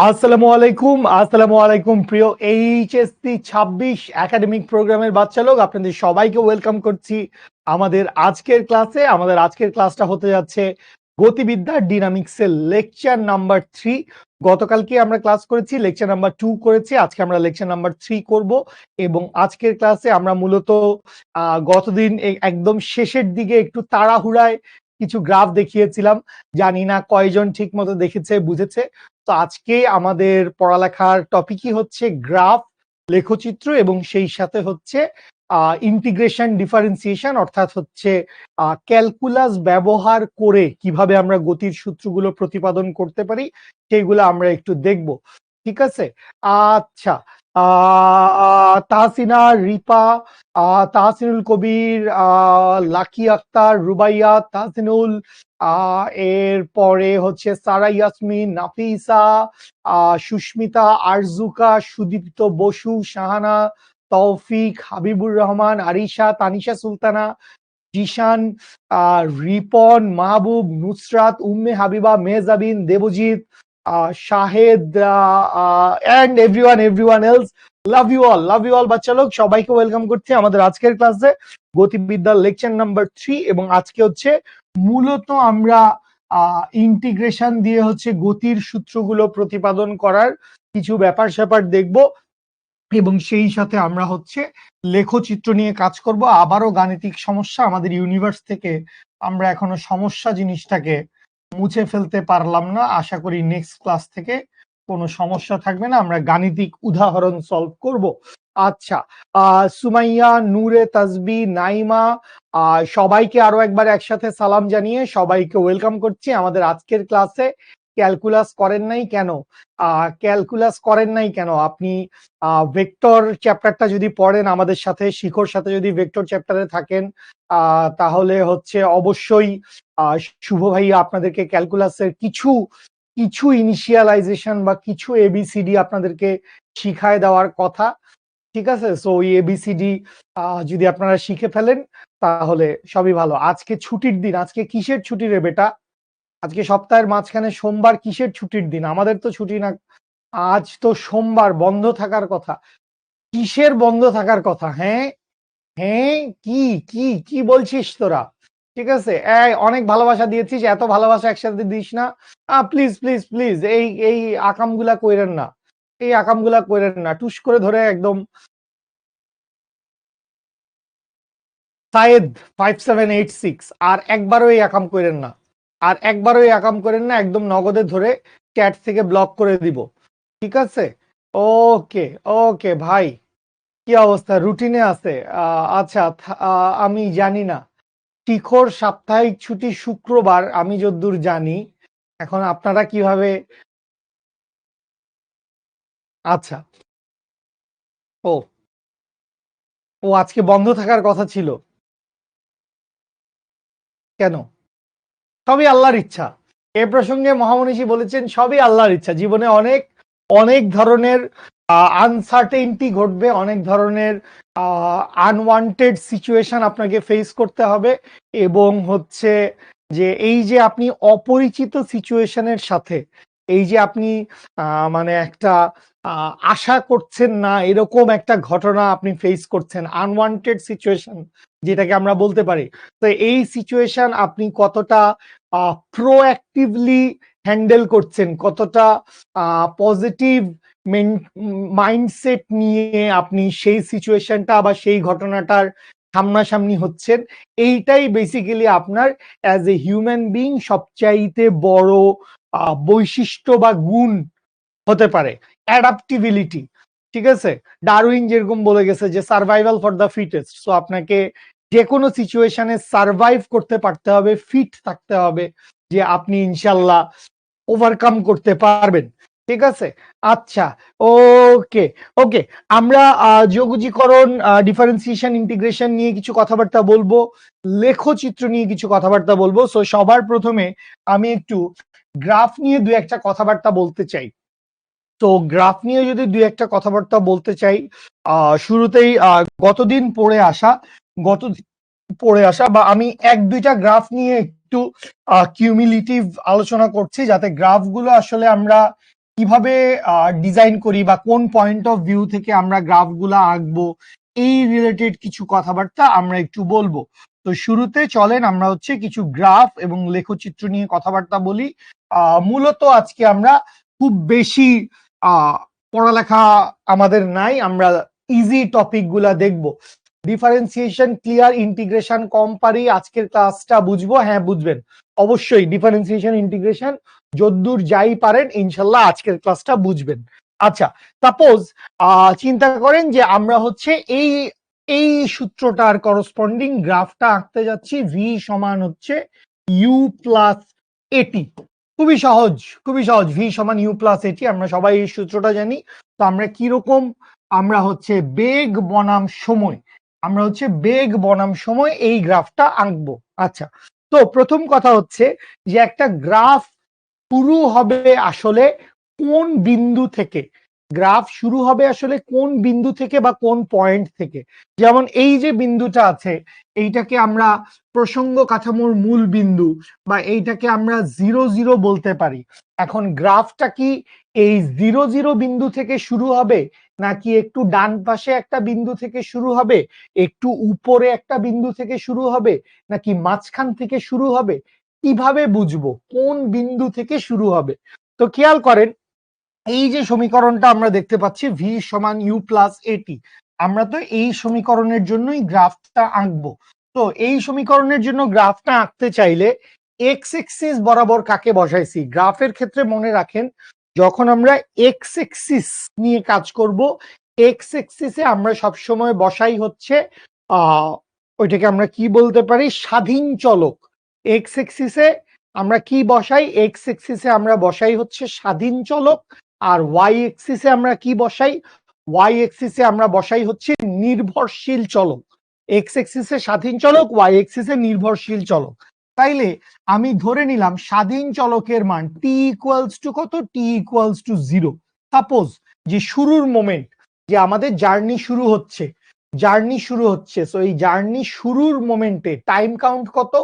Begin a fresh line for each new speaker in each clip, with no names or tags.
আসসালামু আলাইকুম প্রিয় এইচএসসি ২৬ একাডেমিক প্রোগ্রামের বাচ্চা লোক, আপনাদের সবাইকে ওয়েলকাম করছি আমাদের আজকের ক্লাসে। আমাদের আজকের ক্লাসটা হতে যাচ্ছে গতিবিদ্যা ডিনামিক্সের লেকচার নাম্বার 3। গতকালকে আমরা ক্লাস করেছি লেকচার নাম্বার 2 করেছি, আজকে আমরা লেকচার নাম্বার 3 করব। এবং আজকের ক্লাসে আমরা মূলত গতদিন একদম শেষের দিকে একটু তাড়াহুড়ায় কিছু গ্রাফ দেখিয়েছিলাম, জানি না কয়জন ঠিক মতো দেখেছে বুঝেছে। তো আজকে আমাদের পড়ালেখার টপিকই হচ্ছে গ্রাফ, লেখচিত্র এবং সেই সাথে হচ্ছে ইন্টিগ্রেশন ডিফারেন্সিয়েশন, অর্থাৎ হচ্ছে ক্যালকুলাস ব্যবহার করে কিভাবে আমরা গতির সূত্রগুলো প্রতিপাদন করতে পারি সেইগুলো আমরা একটু দেখব। ঠিক আছে? আচ্ছা, তাহসিনা, রিপা, তাহসিনুল কবির, লাকি আক্তার, রুবাইয়া, তাহসিনুল, এরপরে হচ্ছে সারা Yasmin, Nafisa, Susmita, আরজুকা, Sudipta Basu, Shahana, Toufiq, Habibur Rahman, Arisha, Tanisha Sultana, Zishan, Ripon, Mahbub, Nusrat, Umme Habiba, Mehjabin, Debjit, Shahed, and everyone else. Love you all বাচ্চা লোক, সবাইকে ওয়েলকাম করছি আমাদের আজকের ক্লাসে গতিবিদ্যার লেকচার নাম্বার 3। এবং আজকে হচ্ছে মূলত আমরা ইন্টিগ্রেশন দিয়ে হচ্ছে গতির সূত্রগুলো প্রতিপাদন করার কিছু ব্যাপার স্যাপার দেখব এবং সেই সাথে আমরা হচ্ছে লেখচিত্র নিয়ে কাজ করব। আবারও গাণিতিক সমস্যা, আমাদের ইউনিভার্স থেকে আমরা এখনো সমস্যা জিনিসটাকে মুছে ফেলতে পারলাম না। আশা করি নেক্সট ক্লাস থেকে কোনো সমস্যা থাকবে না, আমরা গাণিতিক উদাহরণ সলভ করব। আচ্ছা, সুমাইয়া, নূরে, তাসবি, নাইমা, সবাইকে আরো একবার একসাথে সালাম জানিয়ে সবাইকে ওয়েলকাম করছি আমাদের আজকের ক্লাসে। ক্যালকুলাস করেন নাই কেন? ক্যালকুলাস করেন নাই কেন? আপনি ভেক্টর চ্যাপ্টারটা যদি পড়েন আমাদের সাথে, শিখর সাথে যদি ভেক্টর চ্যাপ্টারে থাকেন, তাহলে হচ্ছে অবশ্যই শুভ ভাইয়া আপনাদেরকে ক্যালকুলাসের কিছু কিছু ইনিশিয়ালাইজেশন বা কিছু এবিসিডি আপনাদেরকে শিখায় দেওয়ার কথা। ঠিক আছে? সো ওই এবিসিডি যদি আপনারা শিখে ফেলেন তাহলে সবই ভালো। আজকে ছুটির দিন। আজকে কিসের ছুটি রে বেটা? আজকে সপ্তাহের মাঝখানে সোমবার, কিসের ছুটির দিন? আমাদের তো ছুটি না, আজ তো সোমবার, বন্ধ থাকার কথা। কিসের বন্ধ থাকার কথা? হ্যাঁ হ্যাঁ, কি কি কি বলছিস তোরা? ঠিক আছে, অনেক ভালোবাসা দিয়েছিস, এত ভালোবাসা একসাথে দিস না। প্লিজ প্লিজ প্লিজ, এই এই আকামগুলা কইরেন না, এই আকামগুলা কইরেন না। টুস করে ধরে একদম সায়েদ 5786, আর একবারও এই আকাম করেন না, আর একবারও এই আকাম করেন না, একদম নগদে ধরে চ্যাট থেকে ব্লক করে দিব। ঠিক আছে? ওকে ওকে ভাই, কি অবস্থা? রুটিনে আছে? আচ্ছা, আমি জানি না, শিখর সাপ্তাহিক ছুটি শুক্রবার আমি যতদূর জানি। এখন আপনারা কিভাবে? আচ্ছা, ও ও আজকে বন্ধ থাকার কথা ছিল কেন? সবই আল্লাহর ইচ্ছা। এ প্রসঙ্গে মহামনীষী বলেছেন সবই আল্লাহর ইচ্ছা। জীবনে অনেক অনেক ধরনের আনসার্টেনটি ঘটবে, অনেক ধরনের আনওয়ান্টেড সিচুয়েশন আপনাকে ফেস করতে হবে। এবং হচ্ছে যে এই যে আপনি অপরিচিত সিচুয়েশনের সাথে, এই যে আপনি মানে একটা আশা করছেন না এরকম একটা ঘটনা আপনি ফেস করছেন, আনওয়ান্টেড সিচুয়েশন যেটাকে আমরা বলতে পারি। তো এই সিচুয়েশন আপনি কতটা প্রোঅ্যাক্টিভলি হ্যান্ডেল করছেন, কতটা পজিটিভ মাইন্ডসেট নিয়ে আপনি সেই সিচুয়েশনটা বা সেই ঘটনাটার সামনাসামনি হচ্ছেন, এইটাই বেসিক্যালি আপনার অ্যাজ এ হিউম্যান বিং সবচাইতে বড় বৈশিষ্ট্য বা গুণ হতে পারে, অ্যাডাপ্টিবিলিটি। ঠিক আছে? ডারউইন যেরকম বলে গেছে যে survival for the fittest. So আপনাকে যে কোনো সিচুয়েশনে সার্ভাইভ করতে পারতে হবে, ফিট থাকতে হবে, যে আপনি ইনশাল্লাহ ওভারকাম করতে পারবেন। ঠিক আছে? আচ্ছা, ওকে ওকে, আমরা যোগজীকরণ, ডিফারেন্সিয়েশন, ইন্টিগ্রেশন নিয়ে কিছু কথাবার্তা বলবো, লেখচিত্র নিয়ে কিছু কথাবার্তা বলবো। সো সবার প্রথমে আমি একটু গ্রাফ নিয়ে দু একটা কথাবার্তা বলতে চাই। তো গ্রাফ নিয়ে যদি দুই একটা কথাবার্তা বলতে চাই, শুরুতেই গতদিন পড়ে আসা বা আমি এক দুইটা গ্রাফ নিয়ে একটু কিউমিলেটিভ আলোচনা করছি, যাতে গ্রাফগুলো আসলে আমরা কিভাবে ডিজাইন করি বা কোন পয়েন্ট অফ ভিউ থেকে আমরা গ্রাফগুলা আঁকবো, এই রিলেটেড কিছু কথাবার্তা আমরা একটু বলবো। তো শুরুতে চলেন আমরা হচ্ছে কিছু গ্রাফ এবং লেখচিত্র নিয়ে কথাবার্তা বলি। মূলত আজকে আমরা খুব বেশি পড়ালেখা আমাদের নাই, আমরা ইজি টপিক গুলা দেখবো। ডিফারেন্সিয়েশন ক্লিয়ার, ইন্টিগ্রেশন কম পারি, আজকের ক্লাসটা বুঝবো? হ্যাঁ বুঝবেন অবশ্যই। ডিফারেন্সিয়েশন ইন্টিগ্রেশন যদ্দূর যাই পারেন ইনশাল্লাহ আজকের ক্লাসটা বুঝবেন। আচ্ছা, সাপোজ চিন্তা করেন যে আমরা হচ্ছে এই এই সূত্রটার করসপন্ডিং গ্রাফটা আঁকতে যাচ্ছি। ভি সমান হচ্ছে ইউ প্লাস এটি। খুবই সহজ, খুবই সহজ। ভি সমান ইউ প্লাস এটি, আমরা সবাই এই সূত্রটা জানি। তো আমরা কিরকম, আমরা হচ্ছে বেগ বনাম সময়, আমরা হচ্ছে বেগ বনাম সময় এই গ্রাফটা আঁকবো। আচ্ছা, তো প্রথম কথা হচ্ছে যে একটা গ্রাফ শুরু হবে আসলে কোন বিন্দু থেকে, গ্রাফ শুরু হবে আসলে কোন বিন্দু থেকে বা কোন পয়েন্ট থেকে। যেমন এই যে বিন্দুটা আছে, এইটাকে আমরা প্রসঙ্গ কাঠামোর মূল বিন্দু, বা এইটাকে আমরা 0 0 বলতে পারি। এখন গ্রাফটা কি এই 0 0 বিন্দু থেকে শুরু হবে, নাকি একটু ডান পাশে একটা বিন্দু থেকে শুরু হবে, একটু উপরে একটা বিন্দু থেকে শুরু হবে, নাকি মাঝখান থেকে শুরু হবে? কিভাবে বুঝবো কোন বিন্দু থেকে শুরু হবে? তো খেয়াল করেন, এই যে সমীকরণটা আমরা দেখতে পাচ্ছি ভি সমান ইউ প্লাস এটি, আমরা তো এই সমীকরণের জন্যই গ্রাফটা আঁকবো। তো এই সমীকরণের জন্য গ্রাফটা আঁকতে চাইলে এক্স এক্সিস বরাবর কাকে বসাইছি? গ্রাফের ক্ষেত্রে মনে রাখেন, যখন আমরা এক্স এক্সিস নিয়ে কাজ করব, এক্স এক্সিসে আমরা সবসময় বসাই হচ্ছে ওইটাকে আমরা কি বলতে পারি, স্বাধীন চলক। এক্স এক্সিসে আমরা কি বসাই? এক্স এক্সিসে আমরা বসাই হচ্ছে স্বাধীন চলক। আর ওয়াই এক্সিসে আমরা কি বসাই? ওয়াই এক্সিসে আমরা বসাই হচ্ছে নির্ভরশীল চলক। এক্স এক্সিসে স্বাধীন চলক, ওয়াই এক্সিসে নির্ভরশীল চলক। তাইলে আমি ধরে নিলাম স্বাধীন চলকের মান টি ইকুয়ালস টু কত? টি ইকুয়ালস টু 0। সাপোজ যে শুরুর মোমেন্ট, যে আমাদের জার্নি শুরু হচ্ছে, জার্নি শুরু হচ্ছে, সো এই জার্নি শুরুর মোমেন্টে টাইম কাউন্ট কত?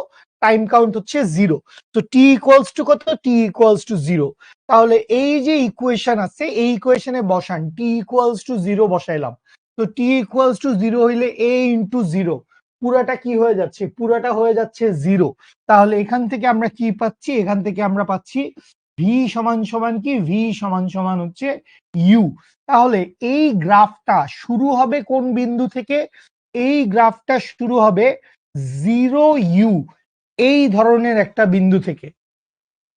টাইম কাউন্ট হচ্ছে 0। তো টি ইকুয়ালস টু কত? টি ইকুয়ালস টু 0। তাহলে এই যে ইকুয়েশন আছে, এই ইকুয়েশনে বসান, টি ইকুয়ালস টু 0 বসাইলাম। তো টি ইকুয়ালস টু 0 হইলে এ ইন্টু 0, পুরাটা কি হয়ে যাচ্ছে? পুরাটা হয়ে যাচ্ছে 0। তাহলে এখান থেকে আমরা কি পাচ্ছি? এখান থেকে আমরা পাচ্ছি ভি সমান সমান কি? ভি সমান সমান হচ্ছে ইউ। তাহলে এই গ্রাফটা শুরু হবে কোন বিন্দু থেকে? এই গ্রাফটা শুরু হবে 0 ইউ, এই ধরনের একটা বিন্দু থেকে।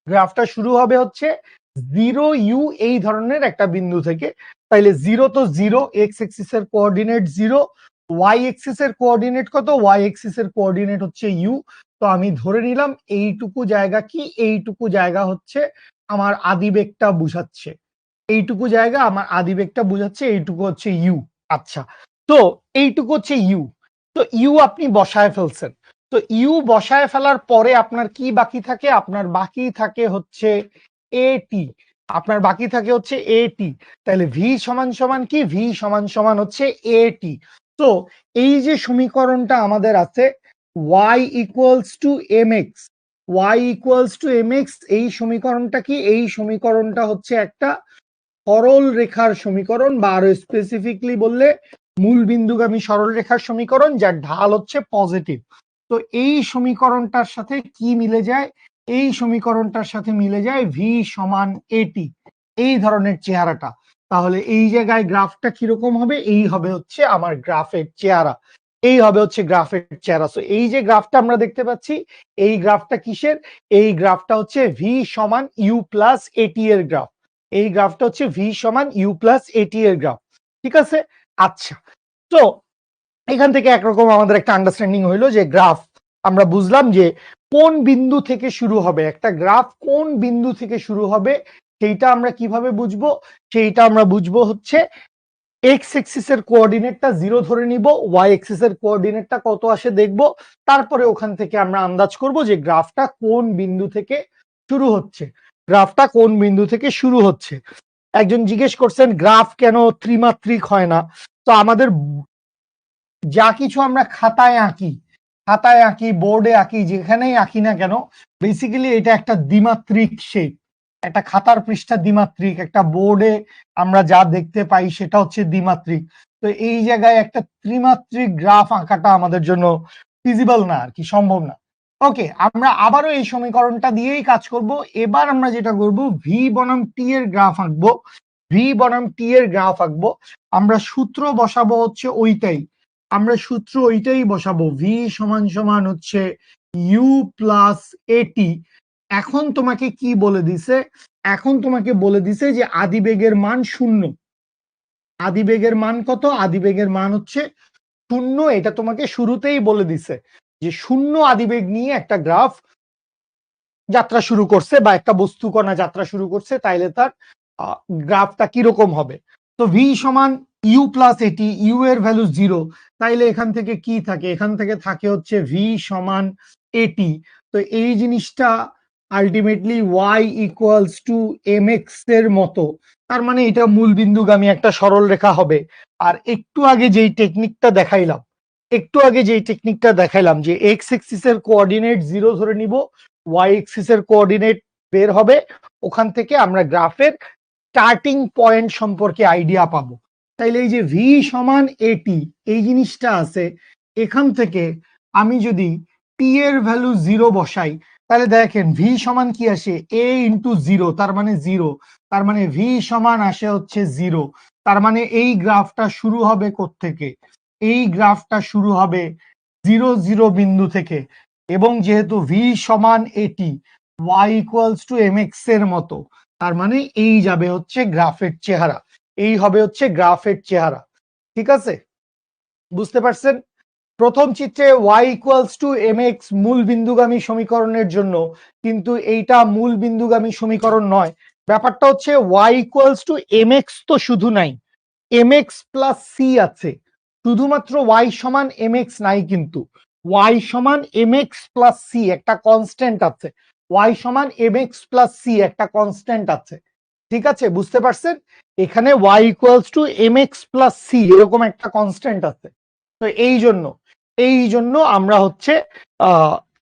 গ্রাফটা শুরু হবে হচ্ছে 0 ইউ, এই ধরনের একটা বিন্দু থেকে। তাইলে 0 তো 0, এক্স এক্সিস এর কোঅর্ডিনেট 0, ওয়াই এক্সিস এর কোঅর্ডিনেট কত? ওয়াই এক্সিস এর কোঅর্ডিনেট হচ্ছে ইউ। তো আমি ধরে নিলাম এইটুকু জায়গা কি? এইটুকু জায়গা হচ্ছে আমার আদিবেগটা বুঝাচ্ছে। এইটুকু জায়গা আমার আদিবেগটা বুঝাচ্ছে, এইটুকু হচ্ছে ইউ। আচ্ছা, তো এইটুকু হচ্ছে ইউ। তো ইউ আপনি বসায় ফেলছেন। তো ইউ বসায় ফেলার পরে আপনার কি বাকি থাকে? আপনার বাকি থাকে হচ্ছে এটি। আপনার বাকি থাকে হচ্ছে এটি। তাহলে ভি সমান সমান কি? ভি সমান সমান হচ্ছে এটি। তো এই যে সমীকরণটা আমাদের আছে y equals to M x, y equals to M x, এই সমীকরণটা কি? এই সমীকরণটা হচ্ছে একটা সরল রেখার সমীকরণ, বা আরো স্পেসিফিকলি বললে মূল বিন্দুগামী সরল রেখার সমীকরণ, যার ঢাল হচ্ছে পজিটিভ। তো এই সমীকরণটার সাথে কি মিলে যায়? এই সমীকরণটার সাথে মিলে যায় ভি সমান এটি, এই ধরনের চেহারাটা। তাহলে এই জায়গায় গ্রাফটা কিরকম হবে? এই হবে হচ্ছে আমার গ্রাফের চেহারা, এই হবে হচ্ছে গ্রাফের চেহারা। সো এই যে গ্রাফটা আমরা দেখতে পাচ্ছি, এই গ্রাফটা কিসের? এই গ্রাফটা হচ্ছে ভি সমান ইউ প্লাস এটি এর গ্রাফ। এই গ্রাফটা হচ্ছে ভি সমান ইউ প্লাস এটি এর গ্রাফ। ঠিক আছে? আচ্ছা, তো এখান থেকে একরকম আমাদের একটা আন্ডারস্ট্যান্ডিং হইলো যে গ্রাফ আমরা বুঝলাম যে কোন বিন্দু থেকে শুরু হবে, একটা গ্রাফ কোন বিন্দু থেকে শুরু হবে সেইটা আমরা কিভাবে বুঝবো? সেইটা আমরা বুঝবো হচ্ছে এক্স এক্সিস এর কোঅর্ডিনেটটা 0 ধরে নিব, ওয়াই এক্সিস এর কোঅর্ডিনেটটা কত আসে দেখব, তারপরে ওখান থেকে আমরা আন্দাজ করব যে গ্রাফটা কোন বিন্দু থেকে শুরু হচ্ছে, গ্রাফটা কোন বিন্দু থেকে শুরু হচ্ছে। একজন জিজ্ঞেস করছেন গ্রাফ কেন ত্রিমাত্রিক হয় না? তো আমাদের যা কিছু আমরা খাতায় আঁকি, খাতায় আঁকি, বোর্ডে আঁকি, যেখানেই আঁকি না কেন, বেসিক্যালি এটা একটা দ্বিমাত্রিক শেপ। একটা খাতার পৃষ্ঠা দ্বিমাত্রিক, একটা বোর্ডে আমরা যা দেখতে পাই সেটা হচ্ছে দ্বিমাত্রিক। তো এই জায়গায় একটা ত্রিমাত্রিক গ্রাফ আঁকাটা আমাদের জন্য ফিজিবল না, আর কি সম্ভব না। ওকে, আমরা আবারও এই সমীকরণটা দিয়েই কাজ করব। এবার আমরা যেটা করব, ভি বনাম টি এর গ্রাফ আঁকবো। ভি বনাম টি এর গ্রাফ আঁকবো। আমরা সূত্র বসাবো হচ্ছে ওইটাই, আমরা সূত্র ওইটাই বসাবো, ভি সমান সমান হচ্ছে ইউ প্লাস এটি। এখন তোমাকে কি বলে দিছে, এখন তোমাকে বলে দিছে যে আদিবেগের মান 0। আদিবেগের মান কত? আদিবেগের মান হচ্ছে 0। এটা তোমাকে শুরুতেই বলে দিছে যে 0 আদিবেগ নিয়ে একটা গ্রাফ যাত্রা শুরু করছে বা একটা বস্তু কণা যাত্রা শুরু করছে, তাইলে তার গ্রাফটা কিরকম হবে। তো ভি সমান ইউ প্লাস এটি, ইউ এর ভ্যালু 0, তাইলে এখান থেকে কি থাকে? এখান থেকে থাকে হচ্ছে ভি সমান এটি। তো এই জিনিসটা ultimately y equals to M x এর মতো, তার মানে এটা মূল বিন্দুগামী একটা সরল রেখা হবে। আর একটু আগে যেই টেকনিকটা দেখাইলাম, যে এক্স এক্সিস এর কোঅর্ডিনেট 0 ধরে নিব, ওয়াই এক্সিস এর কোঅর্ডিনেট বের হবে, ওখান থেকে আমরা গ্রাফের স্টার্টিং পয়েন্ট সম্পর্কে আইডিয়া পাবো। তাইলে এই যে ভি সমান এটি, এই জিনিসটা আছে, এখান থেকে আমি যদি টি এর ভ্যালু 0 বসাই, তাহলে দেখেন ভি সমান কি আসে, এ ইন্টু 0, তার মানে 0, তার মানে ভি সমান আসে হচ্ছে 0। তার মানে এই গ্রাফটা শুরু হবে কোত্থেকে? এই গ্রাফটা শুরু হবে 0 0 বিন্দু থেকে। এবং যেহেতু ভি সমান এটি, y equals to M x এর মতো, তার মানে এই যাবে হচ্ছে গ্রাফের চেহারা, এই হবে হচ্ছে গ্রাফের চেহারা। ঠিক আছে, বুঝতে পারছেন? প্রথম চিত্রে y equals to M x মূল বিন্দুগামী সমীকরণের জন্য, কিন্তু এইটা মূল বিন্দুগামী সমীকরণ নয়। ব্যাপারটা হচ্ছে y equals to M x তো শুধু নাই, এম এক্স প্লাস সি আছে। শুধুমাত্র y সমান এম এক্স নাই, কিন্তু y সমান এম এক্স প্লাস সি একটা কনস্ট্যান্ট আছে, y সমান এম এক্স প্লাস সি একটা কনস্ট্যান্ট আছে। ঠিক আছে, বুঝতে পারছেন? এখানে y equals to M x plus c এরকম একটা কনস্ট্যান্ট আছে। তো এই জন্য আমরা হচ্ছে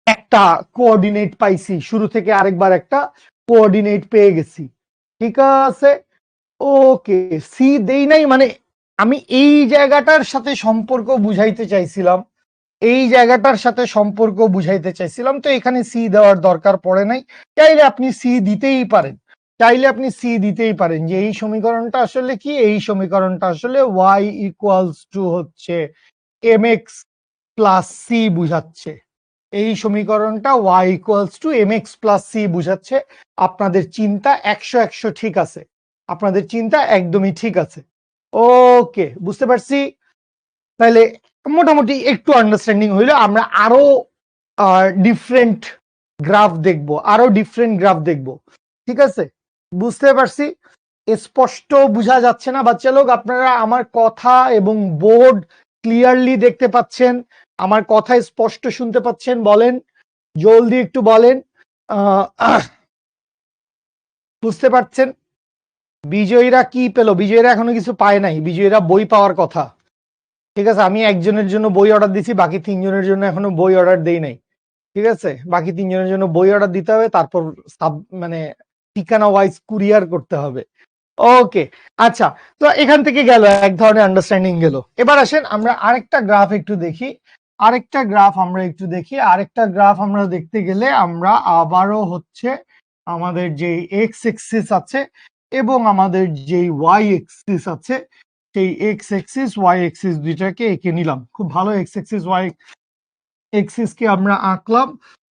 একটা কোঅর্ডিনেট পাইছি, শুরু থেকে আরেকবার একটা কোঅর্ডিনেট পেয়ে গেছি। ঠিক আছে, ওকে, সি দেই নাই মানে আমি এই জায়গাটার সাথে সম্পর্ক বুঝাইতে চাইছিলাম, তো এখানে সি দেওয়ার দরকার পড়ে নাই। চাইলে আপনি সি দিতেই পারেন, যে এই সমীকরণটা আসলে কি, এই সমীকরণটা আসলে ওয়াই ইকুয়ালস টু হচ্ছে এম এক্স প্লাস সি বুঝাচ্ছে। এই সমীকরণটা y equals to M x plus c বুঝাচ্ছে। আপনাদের চিন্তা 100 ঠিক আছে, আপনাদের চিন্তা একদমই ঠিক আছে। ওকে, বুঝতে পারছি। তাহলে মোটামুটি একটু আন্ডারস্ট্যান্ডিং হইলো। আমরা আরো ডিফারেন্ট গ্রাফ দেখবো, ঠিক আছে, বুঝতে পারছি। স্পষ্ট বুঝা যাচ্ছে না বাচ্চা লোক? আপনারা আমার কথা এবং বোর্ড ক্লিয়ারলি দেখতে পাচ্ছেন? আমার কথা স্পষ্ট শুনতে পাচ্ছেন? বলেন, জলদি একটু বলেন। বুঝতে পারছেন? বিজয়ীরা কি পেল? বিজয়ীরা এখনো কিছু পায় নাই, বিজয়ীরা বই পাওয়ার কথা। ঠিক আছে, আমি একজনের জন্য বই অর্ডার দিছি, বাকি 3 জনের জন্য এখনো বই অর্ডার দেই নাই। ঠিক আছে, বাকি 3 জনের জন্য বই অর্ডার দিতে হবে, তারপর মানে ঠিকানা ওয়াইজ কুরিয়ার করতে হবে। ওকে, আচ্ছা, তো এখান থেকে গেল এক ধরনের আন্ডারস্ট্যান্ডিং গেল। এবার আসেন আমরা আরেকটা গ্রাফ একটু দেখি। আরেকটা গ্রাফ আমরা দেখতে গেলে আমরা আবারও হচ্ছে আমাদের যে এক্স এক্সিস আছে এবং আমাদের যে ওয়াই এক্সিস আছে, সেই এক্স এক্সিস ওয়াই এক্সিস দুইটাকে এঁকে নিলাম। খুব ভালো, এক্স এক্সিস ওয়াই এক্সিস কে আমরা আঁকলাম।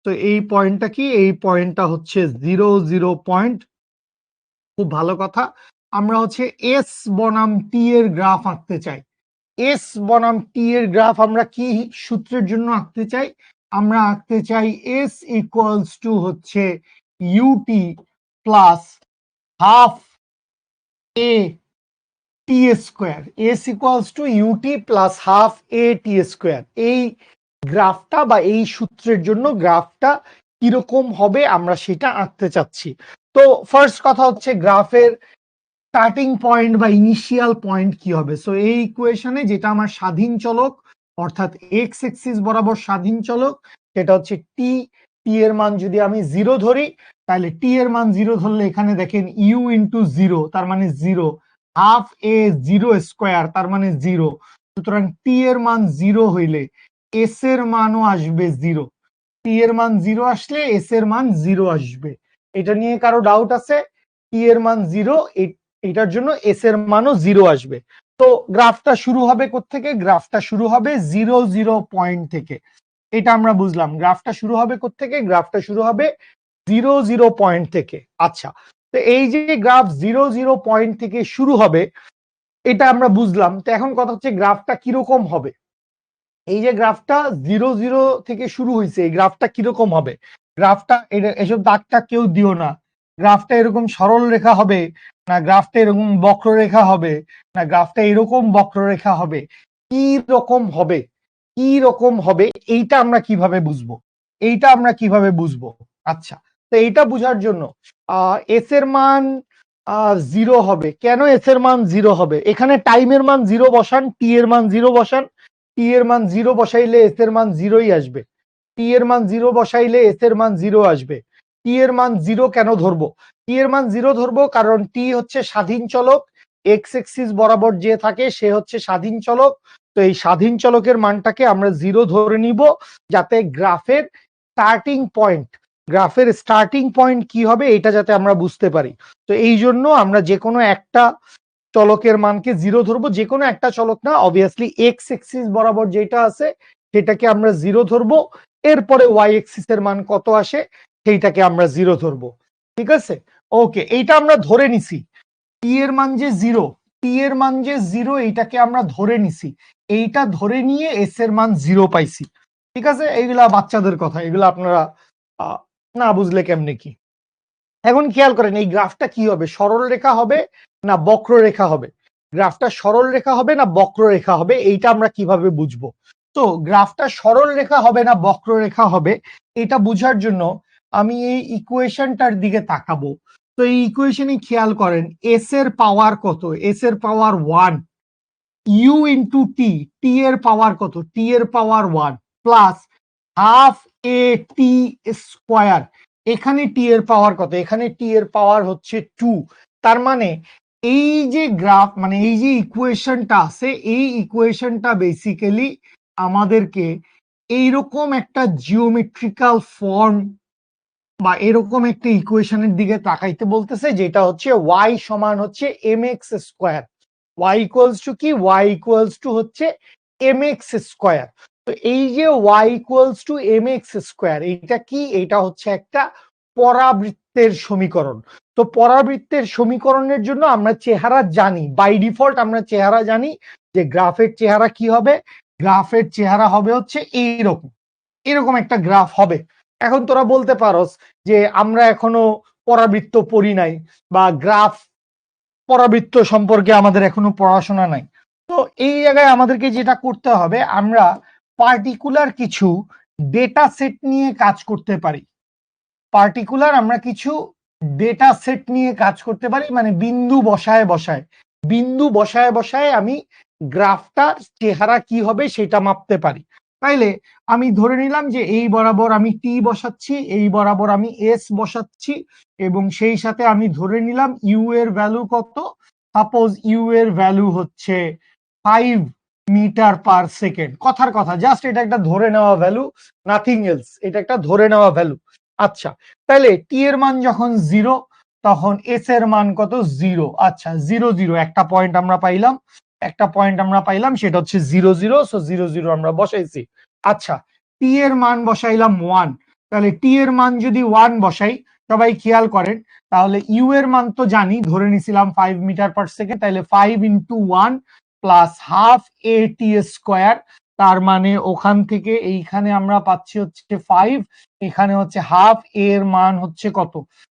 তো এই পয়েন্টটা কি? এই পয়েন্টটা হচ্ছে 0 0 পয়েন্ট। খুব ভালো কথা। আমরা হচ্ছে এস বনাম টি এর গ্রাফ আঁকতে চাই। এস বনাম টি এর গ্রাফ আমরা কি সূত্রের জন্য আঁকতে চাই? আমরা আঁকতে চাই এস ইকুয়ালস টু হচ্ছে u t plus half a t square. S equals to UT plus half a t square. এই গ্রাফটা বা এই সূত্রের জন্য গ্রাফটা কিরকম হবে আমরা সেটা আঁকতে চাচ্ছি। তো ফার্স্ট কথা হচ্ছে গ্রাফের স্টার্টিং পয়েন্ট বা ইনিশিয়াল পয়েন্ট কি হবে। সো এই ইকুয়েশনে যেটা আমার স্বাধীন চলক, অর্থাৎ এক্স এক্সিস বরাবর স্বাধীন চলক, সেটা হচ্ছে টি টি এর মান যদি আমি 0 ধরি, তাহলে টি এর মান 0 ধরলে এখানে দেখেন ইউ ইন্টু 0 তার মানে 0, হাফ এ 0 স্কোয়ার তার মানে 0। সুতরাং টি এর মান 0 হইলে এস এর মানও আসবে 0। টি এর মান 0 আসলে এস এর মান 0 আসবে। এটা নিয়ে কারো ডাউট আছে? টি এর মান 0, এটার জন্য এস এর মানও 0 আসবে। তো গ্রাফটা শুরু হবে কোত্থেকে? গ্রাফটা শুরু হবে 0 0 পয়েন্ট থেকে। এটা আমরা বুঝলাম। গ্রাফটা শুরু হবে কোত্থেকে? গ্রাফটা শুরু হবে 0 0 পয়েন্ট থেকে। আচ্ছা, তো এই যে গ্রাফ 0 0 পয়েন্ট থেকে শুরু হবে, এটা আমরা বুঝলাম। তো এখন কথা হচ্ছে গ্রাফটা কিরকম হবে। এই যে গ্রাফটা 0 0 থেকে শুরু হয়েছে, এই গ্রাফটা কিরকম হবে? গ্রাফটা এসব দাগটা কেউ দিও না। গ্রাফটা এরকম সরল রেখা হবে, না গ্রাফটা এরকম বক্ররেখা হবে, না গ্রাফটা এরকম বক্ররেখা হবে, কি রকম হবে, কি রকম হবে, এইটা আমরা কিভাবে বুঝবো? এইটা আমরা কিভাবে বুঝবো? আচ্ছা, তো এইটা বুঝার জন্য এস এর মান 0 হবে। কেন এস এর মান 0 হবে? এখানে টাইমের মান 0 বসান, টি এর মান 0 বসান। টি এর মান 0 বসাইলে এস এর মান 0ই আসবে। টি এর মান 0 বসাইলে এস এর মান 0 আসবে। টি এর মান 0 কেন ধরবো? টি এর মান 0 ধরবো কারণ টি হচ্ছে স্বাধীন চলক। এক্স এক্সিস বরাবর যে থাকে সে হচ্ছে স্বাধীন চলক। তো এই স্বাধীন চলকের মানটাকে আমরা 0 ধরে নিব, যাতে গ্রাফের স্টার্টিং পয়েন্ট কি হবে এটা যাতে আমরা বুঝতে পারি। তো এই জন্য আমরা যে কোনো একটা চলকের মানকে 0 ধরবো। যে কোনো একটা চলক না, অবভিয়াসলি এক্স এক্সিস বরাবর যেটা আছে সেটাকে আমরা 0 ধরবো। এরপরে ওয়াই এক্সিস এর মান কত আসে সেইটাকে আমরা 0 ধরবো। ঠিক আছে, ওকে, এইটা আমরা ধরে নিছি। টি এর মান যে 0, টি এর মান যে 0 এইটাকে আমরা ধরে নিছি। এইটা ধরে নিয়ে এস এর মান 0 পাইছি। ঠিক আছে, এইগুলা বাচ্চাদের কথা, এগুলো আপনারা না বুঝলে কেমনে কি। এখন খেয়াল করেন এই গ্রাফটা কি হবে, সরল রেখা হবে না বক্ররেখা হবে? গ্রাফটা সরল রেখা হবে না বক্ররেখা হবে, এইটা আমরা কিভাবে বুঝবো? তো গ্রাফটা সরল রেখা হবে না বক্ররেখা হবে এটা বুঝার জন্য আমি এই ইকুয়েশনটার দিকে তাকাবো। তো এই ইকুয়েশনে খেয়াল করেন এস এর পাওয়ার কত? এস এর পাওয়ার 1, ইউ ইন্টু টি, টি এর পাওয়ার কত? টি এর পাওয়ার 1 plus half a t square. এখানে টি এর পাওয়ার কত? এখানে টি এর পাওয়ার হচ্ছে 2। তার মানে এই যে গ্রাফ, মানে এই যে ইকুয়েশনটা আছে, এই ইকুয়েশনটা বেসিক্যালি আমাদেরকে এইরকম একটা জিওমেট্রিক্যাল ফর্ম বা এরকম একটা ইকুয়েশনের দিকে তাকাইতে বলতেছে, যেটা হচ্ছে ওয়াই সমান হচ্ছে m x square. Y equals to কি? ওয়াই ইকুয়ালস টু হচ্ছে এম এক্স স্কোয়ার। তো এই যে y equals to M x square, এইটা কি? এটা হচ্ছে একটা পরাবৃত্তের সমীকরণ। তো পরাবৃত্তের সমীকরণের জন্য আমরা চেহারা জানি, বাই ডিফল্ট আমরা চেহারা জানি যে গ্রাফের চেহারা কি হবে। গ্রাফের চেহারা হবে হচ্ছে এইরকম, এরকম একটা গ্রাফ হবে। এখন তোরা বলতে পারোস যে আমরা এখনো পরাবৃত্ত পড়ি নাই, বা গ্রাফ পরাবৃত্ত সম্পর্কে আমাদের এখনো পড়াশোনা নাই। তো এই জায়গায় আমাদেরকে যেটা করতে হবে, আমরা পার্টিকুলার কিছু ডেটা সেট নিয়ে কাজ করতে পারি। আমরা কিছু ডেটা সেট নিয়ে কাজ করতে পারি, মানে বিন্দু বসায় বসায়, আমি গ্রাফটার চেহারা কি হবে সেটা মাপতে পারি। তাইলে আমি ধরে নিলাম যে এই বরাবর আমি টি বসাচ্ছি, এই বরাবর আমি এস বসাচ্ছি, এবং সেই সাথে আমি ধরে নিলাম ইউ এর ভ্যালু কত? সাপোজ ইউ এর ভ্যালু হচ্ছে 5 মিটার পার সেকেন্ড। কথার কথা, জাস্ট এটা একটা ধরে নেওয়া ভ্যালু, নাথিং এলস, এটা একটা ধরে নেওয়া ভ্যালু। আচ্ছা, তাহলে টি এর মান যখন 0, তখন এস এর মান কত? 0। আচ্ছা, 0 0 একটা পয়েন্ট আমরা পাইলাম, সেটা হচ্ছে 0 0। সো 0 0 আমরা বসাইছি। আচ্ছা, টি এর মান বসাইলাম 1। তাহলে টি এর মান যদি 1 বসাই, সবাই খেয়াল করেন, তাহলে ইউ এর মান তো জানি, ধরে নিছিলাম 5 মিটার পার সেকেন্ড। তাহলে 5 into 1 plus half a t square. তার মানে ওখান থেকে এইখানে আমরা পাচ্ছি হচ্ছে 5, এখানে হচ্ছে হাফ। এর মান হচ্ছে কত?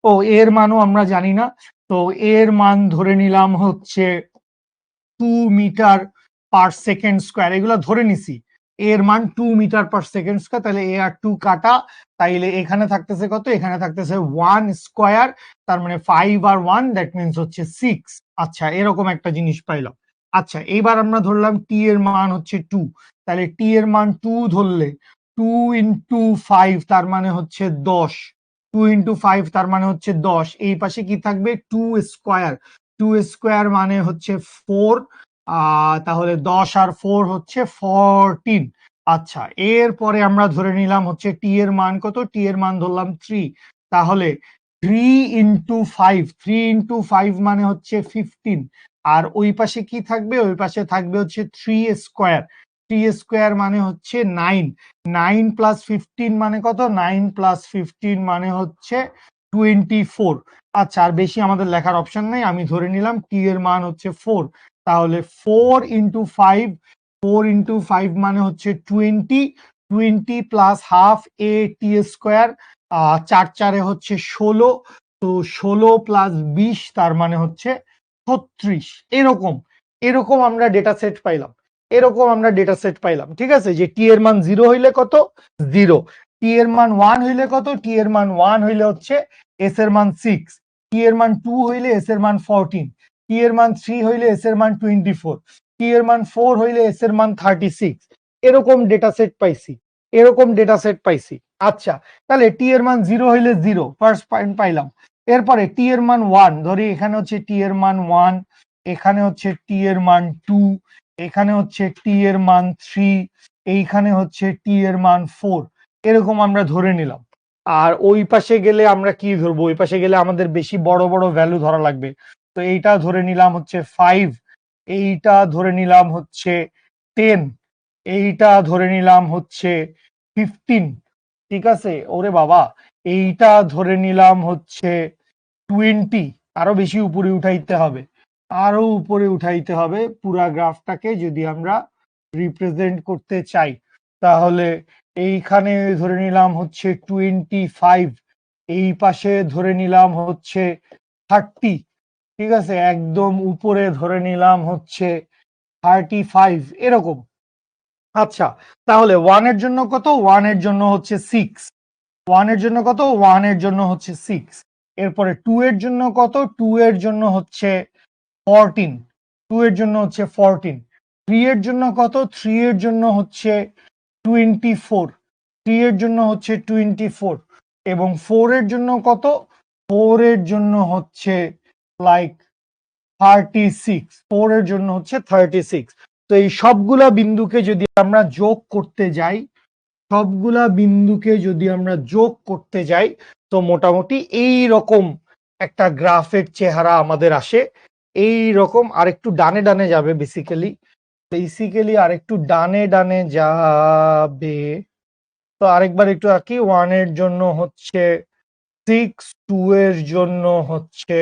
ও, এর মানও আমরা জানি না। তো এর মান ধরে নিলাম হচ্ছে 2 মিটার পার সেকেন্ড স্কোয়ার, এগুলো ধরে নিছি। এর মান 2 মিটার পার সেকেন্ড স্কোয়ার। তাহলে এ আর 2 কাটা, তাইলে এখানে থাকতেছে কত? এখানে থাকতেছে 1 স্কোয়ার। তার মানে 5 আর 1 দ্যাট মিনস হচ্ছে 6। আচ্ছা, এরকম একটা জিনিস পাইলাম। আচ্ছা, এইবার আমরা ধরলাম টি এর মান হচ্ছে 2। তাহলে টি এর মান 2 ধরলে 2 2 × 5 তার মানে হচ্ছে 10, 2 × 5 তার মানে হচ্ছে 10, এই পাশে কি থাকবে 2 স্কোয়ার, 2 স্কোয়ার মানে হচ্ছে 4, তাহলে 10 আর 4 হচ্ছে 14। আচ্ছা, এরপরে আমরা ধরে নিলাম হচ্ছে টি এর মান কত, টি এর মান ধরলাম 3, তাহলে 3 × 5 মানে হচ্ছে 15, আর ওই পাশে কি থাকবে, ওই পাশে থাকবে হচ্ছে 3 স্কোয়ার, 3 স্কোয়ার মানে হচ্ছে 9, 9 + 15 মানে কত, 9 + 15 মানে হচ্ছে 24। আচ্ছা, আর বেশি আমাদের লেখার অপশন নাই, আমি ধরে নিলাম টি এর মান হচ্ছে 4, তাহলে 4 × 5, 4 × 5 মানে হচ্ছে 20, 20 + হাফ এ টি স্কোয়ার, 4 4 হচ্ছে 16, তো 16 + 20 তার মানে হচ্ছে 36। এরকম এরকম আমরা ডেটা সেট পাইলাম, এরকম আমরা ডেটা সেট পাইলাম। ঠিক আছে, যে টি এর মান 0 হইলে কত, 0, টি এর মান 1 হইলে কত, টি এর মান 1 হইলে হচ্ছে এস এর মান 6, টি এর মান 2 হইলে এস এর মান 14, টি এর মান 3 হইলে এস এর মান 24, টি এর মান 4 হইলে এস এর মান 36। এরকম ডেটা সেট পাইছি, এরকম ডেটা সেট পাইছি। আচ্ছা, তাহলে টি এর মান 0 হইলে 0, ফার্স্ট পয়েন্ট পাইলাম। এরপরে টি এর মান 1 ধরি, এখানে হচ্ছে টি এর মান 1, এখানে হচ্ছে টি এর মান 2, এখানে হচ্ছে টি এর মান 3, এইখানে হচ্ছে টি এর মান 4, এরকম আমরা ধরে নিলাম। আর ওই পাশে গেলে আমরা কি ধরবো, ওই পাশে গেলে আমাদের বেশি বড় বড় ভ্যালু ধরা লাগবে, তো এইটা ধরে নিলাম হচ্ছে 5, এইটা ধরে নিলাম হচ্ছে 10, এইটা ধরে নিলাম হচ্ছে 15। ঠিক আছে, ওরে বাবা, এইটা ধরে নিলাম হচ্ছে 20, আরো বেশি উপরে উঠাইতে হবে, আরো উপরে উঠাইতে হবে পুরা গ্রাফটাকে যদি আমরা রিপ্রেজেন্ট করতে চাই। তাহলে এইখানে ধরে নিলাম হচ্ছে 25, এই পাশে ধরে নিলাম হচ্ছে 30। ঠিক আছে, একদম উপরে ধরে নিলাম হচ্ছে 35, এরকম। আচ্ছা, তাহলে 1 এর জন্য কত, 1 এর জন্য হচ্ছে 6, 1 এর জন্য কত, 1 এর জন্য হচ্ছে 6। এরপরে 2 এর জন্য কত, 2 এর জন্য হচ্ছে 14, 2 এর জন্য হচ্ছে 14। 3 এর জন্য কত, 3 এর জন্য হচ্ছে 24, 3 এর জন্য হচ্ছে 24। এবং 4 এর জন্য কত, 4 এর জন্য হচ্ছে লাইক 36, 4 এর জন্য হচ্ছে 36। তো এই সবগুলা বিন্দুকে যদি আমরা যোগ করতে যাই, সবগুলা বিন্দুকে যদি আমরা যোগ করতে যাই, তো মোটামুটি এই রকম একটা গ্রাফের চেহারা আমাদের আসে। এই রকম, আর একটু ডানে ডানে যাবে, বেসিক্যালি আর একটু ডানে ডানে যাবে। তো আরেকবার একটু আঁকি, 1 এর জন্য হচ্ছে 6, 2 এর জন্য হচ্ছে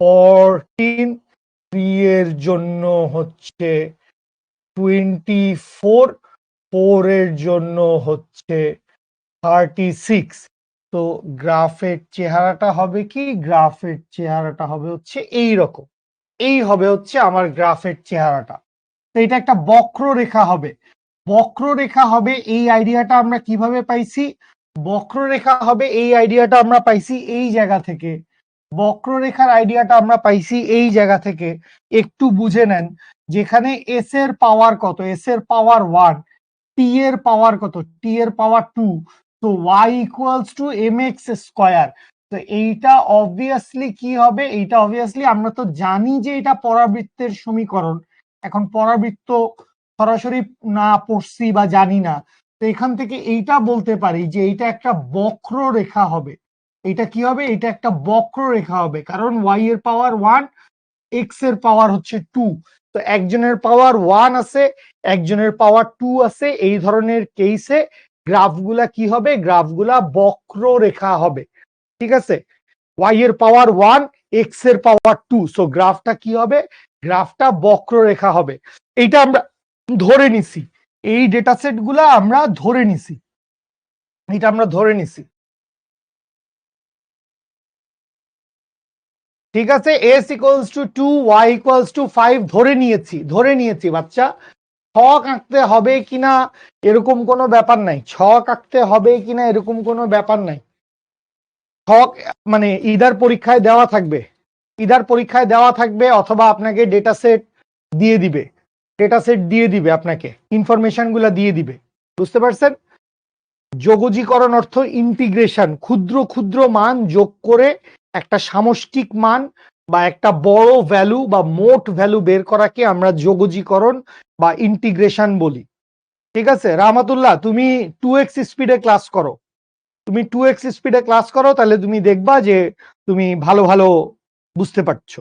14, 3 এর জন্য হচ্ছে 24, 4 এর জন্য হচ্ছে 36। তো গ্রাফের চেহারাটা হবে কি, গ্রাফের চেহারাটা হবে হচ্ছে এই রকম, এই হবে হচ্ছে আমার গ্রাফের চেহারাটা। তো এটা একটা বক্ররেখা হবে, বক্ররেখা হবে। এই আইডিয়াটা আমরা কিভাবে পাইছি, বক্ররেখা হবে এই আইডিয়াটা আমরা পাইছি এই জায়গা থেকে, বক্ররেখার আইডিয়াটা আমরা পাইছি এই জায়গা থেকে। একটু বুঝে নেন, যেখানে এস এর পাওয়ার কত, এস এর পাওয়ার 1, টি এর পাওয়ার কত, টি এর পাওয়ার 2, তো y = mx²। তো এইটা অবভিয়াসলি কি হবে, এইটা অবভিয়াসলি আমরা তো জানি যে এটা পরাবৃত্তের সমীকরণ। এখন পরাবৃত্ত সরাসরি না পড়ছি বা জানি না, তো এখান থেকে এইটা বলতে পারি যে এইটা একটা বক্ররেখা হবে। এটা কি হবে, এটা একটা বক্ররেখা হবে, কারণ y এর পাওয়ার 1, x এর পাওয়ার হচ্ছে 2। তো একজনের পাওয়ার 1 আছে, একজনের পাওয়ার 2 আছে, এই ধরনের কেসে গ্রাফগুলা কি হবে, গ্রাফগুলা বক্ররেখা হবে। ঠিক আছে, y এর পাওয়ার 1, x এর পাওয়ার 2, সো গ্রাফটা কি হবে, গ্রাফটা বক্ররেখা হবে। এইটা আমরা ধরে নিছি, এই ডেটা সেট গুলা আমরা ধরে নিছি, এটা আমরা ধরে নিছি। ঠিক আছে, s = 2, y = 5 ধরে নিয়েছি বাচ্চা। ছক আঁকতে হবে কিনা এরকম কোনো ব্যাপার নাই, ছক আঁকতে হবে কিনা এরকম কোনো ব্যাপার নাই। ছক মানে ইদার পরীক্ষায় দেওয়া থাকবে, ইদার পরীক্ষায় দেওয়া থাকবে, অথবা আপনাকে ডেটা সেট দিয়ে দিবে, ডেটা সেট দিয়ে দিবে, আপনাকে ইনফরমেশন গুলা দিয়ে দিবে। বুঝতে পারছেন? যোগজীকরণ অর্থ ইন্টিগ্রেশন, ক্ষুদ্র ক্ষুদ্র মান যোগ করে একটা সামষ্টিক মান বা একটা বড় ভ্যালু বা মোট ভ্যালু বের করাকে আমরা যোগজীকরণ বা ইন্টিগ্রেশন বলি। ঠিক আছে রাহমাতুল্লাহ, তুমি 2x স্পিডে ক্লাস করো, তুমি 2x স্পিডে ক্লাস করো, তাহলে তুমি দেখবা যে তুমি ভালো ভালো বুঝতে পারছো।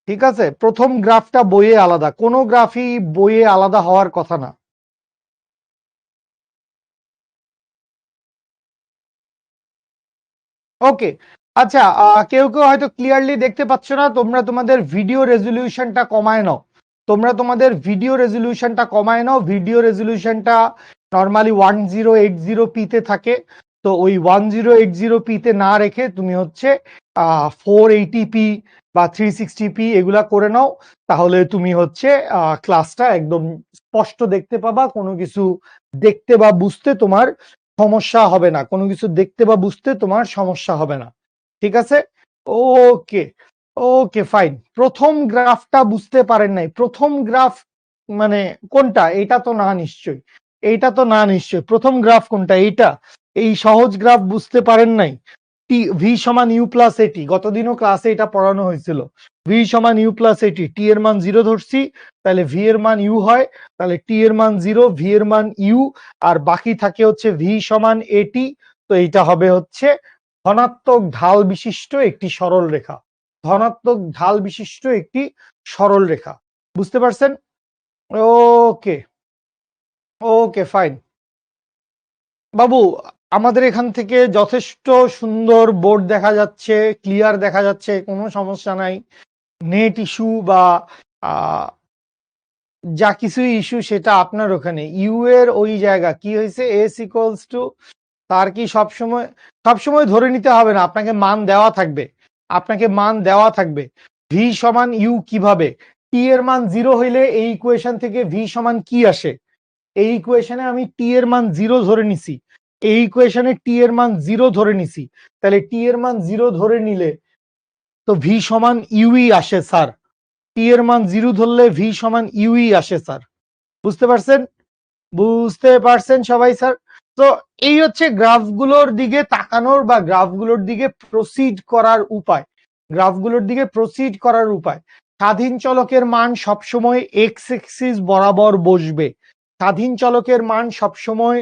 ঠিক আছে, প্রথম গ্রাফটা বইয়ে আলাদা, কোনো গ্রাফই বইয়ে আলাদা হওয়ার কথা না। ওকে, আচ্ছা, কেউ কেউ হয়তো ক্লিয়ারলি দেখতে পাচ্ছ না, তোমরা তোমাদের ভিডিও রেজলিউশনটা কমায় নাও, তোমরা তোমাদের ভিডিও রেজলিউশনটা কমায় নাও। ভিডিও রেজলিউশনটা নর্মালি 1080p তে থাকে, তো ওই 1080p তে না রেখে তুমি হচ্ছে 480p বা 360p এগুলা করে নাও, তাহলে তুমি হচ্ছে ক্লাসটা একদম স্পষ্ট দেখতে পাবা, কোনো কিছু দেখতে বা বুঝতে তোমার সমস্যা হবে না, কোনো কিছু দেখতে বা বুঝতে তোমার সমস্যা হবে না। ঠিক আছে, ওকে, ওকে ফাইন। প্রথম গ্রাফটা বুঝতে পারেন নাই, প্রথম গ্রাফ মানে কোনটা, এটা তো না নিশ্চয়, এইটা তো না নিশ্চয়, প্রথম গ্রাফ কোনটা, এইটা, এই সহজ গ্রাফ বুঝতে পারেন নাই। টি ভি সমান ইউ প্লাস এটি, গতদিনও ক্লাসে এটা পড়ানো হয়েছিল। ভি সমান ইউ প্লাস এটি, টি এর মান 0 ধরছি, তাহলে ভি এর মান ইউ হয়, তাহলে টি এর মান 0, ভি এর মান ইউ, আর বাকি থাকে হচ্ছে ভি সমান এটি। তো এইটা হবে হচ্ছে ধনাত্মক ঢাল বিশিষ্ট একটি সরল রেখা, ধনাত্মক ঢাল বিশিষ্ট একটি সরল রেখা। বুঝতে পারছেন? ওকে, ওকে ফাইন। বাবু, আমাদের এখান থেকে যথেষ্ট সুন্দর বোর্ড দেখা যাচ্ছে, ক্লিয়ার দেখা যাচ্ছে, কোনো সমস্যা নাই। নেট ইস্যু বা যা কিছু ইস্যু সেটা আপনার ওখানে, ইউ এর ওই জায়গা কি হয়েছে, এস ইকুয়ালস টু, তার কি সবসময়, সবসময় ধরে নিতে হবে না, আপনাকে মান দেওয়া থাকবে, আপনাকে মান দেওয়া থাকবে। ভি সমান ইউ কিভাবে, টি এর মান 0 হইলে এই ইকুয়েশন থেকে ভি সমান কি আসে, এই ইকুয়েশনে আমি টি এর মান 0 ধরে নিছি, এই ইকুয়েশনে টি এর মান 0 ধরে নিছি, তাহলে টি এর মান 0 ধরে নিলে তো ভি সমান ইউই আসে স্যার, টি এর মান 0 ধরলে ভি সমান ইউই আসে স্যার। বুঝতে পারছেন? বুঝতে পারছেন সবাই স্যার? তো এই হচ্ছে গ্রাফগুলোর দিকে তাকানোর বা গ্রাফগুলোর দিকে প্রসিড করার উপায়, গ্রাফগুলোর দিকে প্রসিড করার উপায়। স্বাধীন চলকের মান সবসময় এক্স এক্সিস বরাবর বসবে, স্বাধীন চলকের মান সবসময়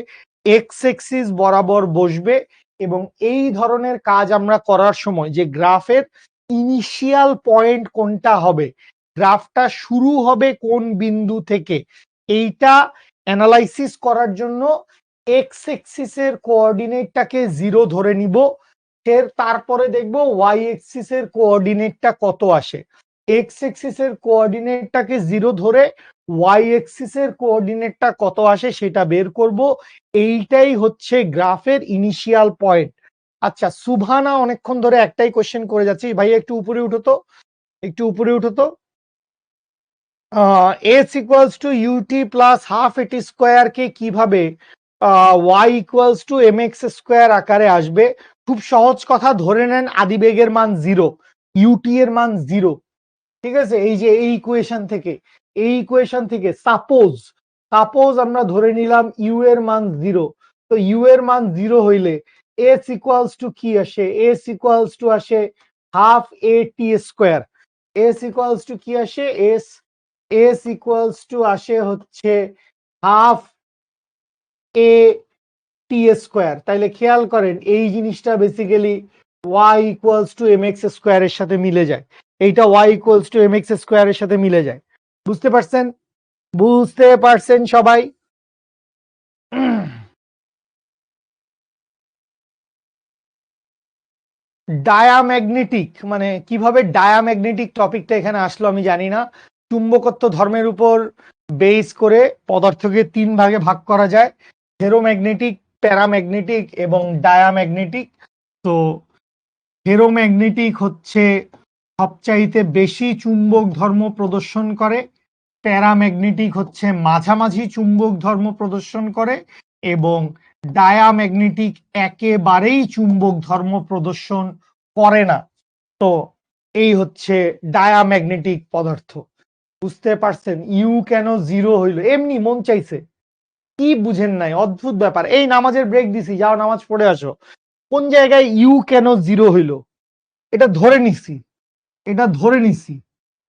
এক্স এক্সিস বরাবর বসবে, এবং এই ধরনের কাজ আমরা করার সময় যে গ্রাফের ইনিশিয়াল পয়েন্ট কোনটা হবে, গ্রাফটা শুরু হবে কোন বিন্দু থেকে, এইটা অ্যানালাইসিস করার জন্য এক্স এক্সিসের কোঅর্ডিনেটটাকে 0 ধরে নিব, ফের তারপরে দেখব ওয়াই এক্সিসের কোঅর্ডিনেটটা কত আসে, এক্স এক্সিসের কোঅর্ডিনেটটাকে 0 ধরে ওয়াই এক্সিসের কোঅর্ডিনেটটা কত আসে সেটা বের করব। এইটাই হচ্ছে গ্রাফের ইনিশিয়াল পয়েন্ট। আচ্ছা, সুভানা অনেকক্ষণ ধরে একটাই কোশ্চেন করে যাচ্ছি, ভাই একটু উপরে উঠো তো, একটু উপরে উঠো তো। S equals to UT plus half এটি স্কোয়ার কে কিভাবে y equals to M x square আকারে আসবে? খুব সহজ কথা, ধরে নেন আদিবেগের মান 0, ইউটি এর মান 0। ঠিক আছে, এই যে এই ইকুয়েশন থেকে, এই ইকুয়েশন থেকে সাপোজ, সাপোজ আমরা ধরে নিলাম ইউ এর মান 0, তো ইউ এর মান 0 হইলে এস ইকুয়ালস টু কি আসে, এস ইকুয়ালস টু আসে half a t square, S equals to কি আসে, এস, এস ইকুয়ালস টু আসে হচ্ছে হাফ এ টি স্কোয়ার। তাইলে খেয়াল করেন এই জিনিসটা basically y equals to M x স্কোয়ারের সাথে মিলে যায়, এইটা y equals to M x স্কোয়ারের সাথে মিলে যায়। বুঝতে পারছেন? বুঝতে পারছেন সবাই? ডায়াম্যাগনেটিক মানে কিভাবে ডায়াম্যাগনেটিক টপিকটা এখানে আসলো আমি জানি না। চুম্বকত্ব ধর্মের উপর বেস করে পদার্থকে 3 ভাগে ভাগ করা যায়, ফেরোম্যাগনেটিক, প্যারাম্যাগনেটিক এবং ডায়াম্যাগনেটিক। তো ফেরোম্যাগনেটিক হচ্ছে সবচাইতে বেশি চুম্বক ধর্ম প্রদর্শন করে, প্যারাম্যাগনেটিক হচ্ছে মাঝামাঝি চুম্বক ধর্ম প্রদর্শন করে, এবং ডায়াম্যাগনেটিক একেবারেই চুম্বক ধর্ম প্রদর্শন করে না। তো এই হচ্ছে ডায়াম্যাগনেটিক পদার্থ। বুঝতে পারছেন ইউ কেন 0 হইল, এমনি মন চাইছে, কি বুঝেন নাই? অদ্ভুত ব্যাপার। এই নামাজের ব্রেক দিছি, যাও নামাজ পড়ে আসো। কোন জায়গায় ইউ কেন জিরো হইলো? এটা ধরে নিছি, এটা ধরে নিছি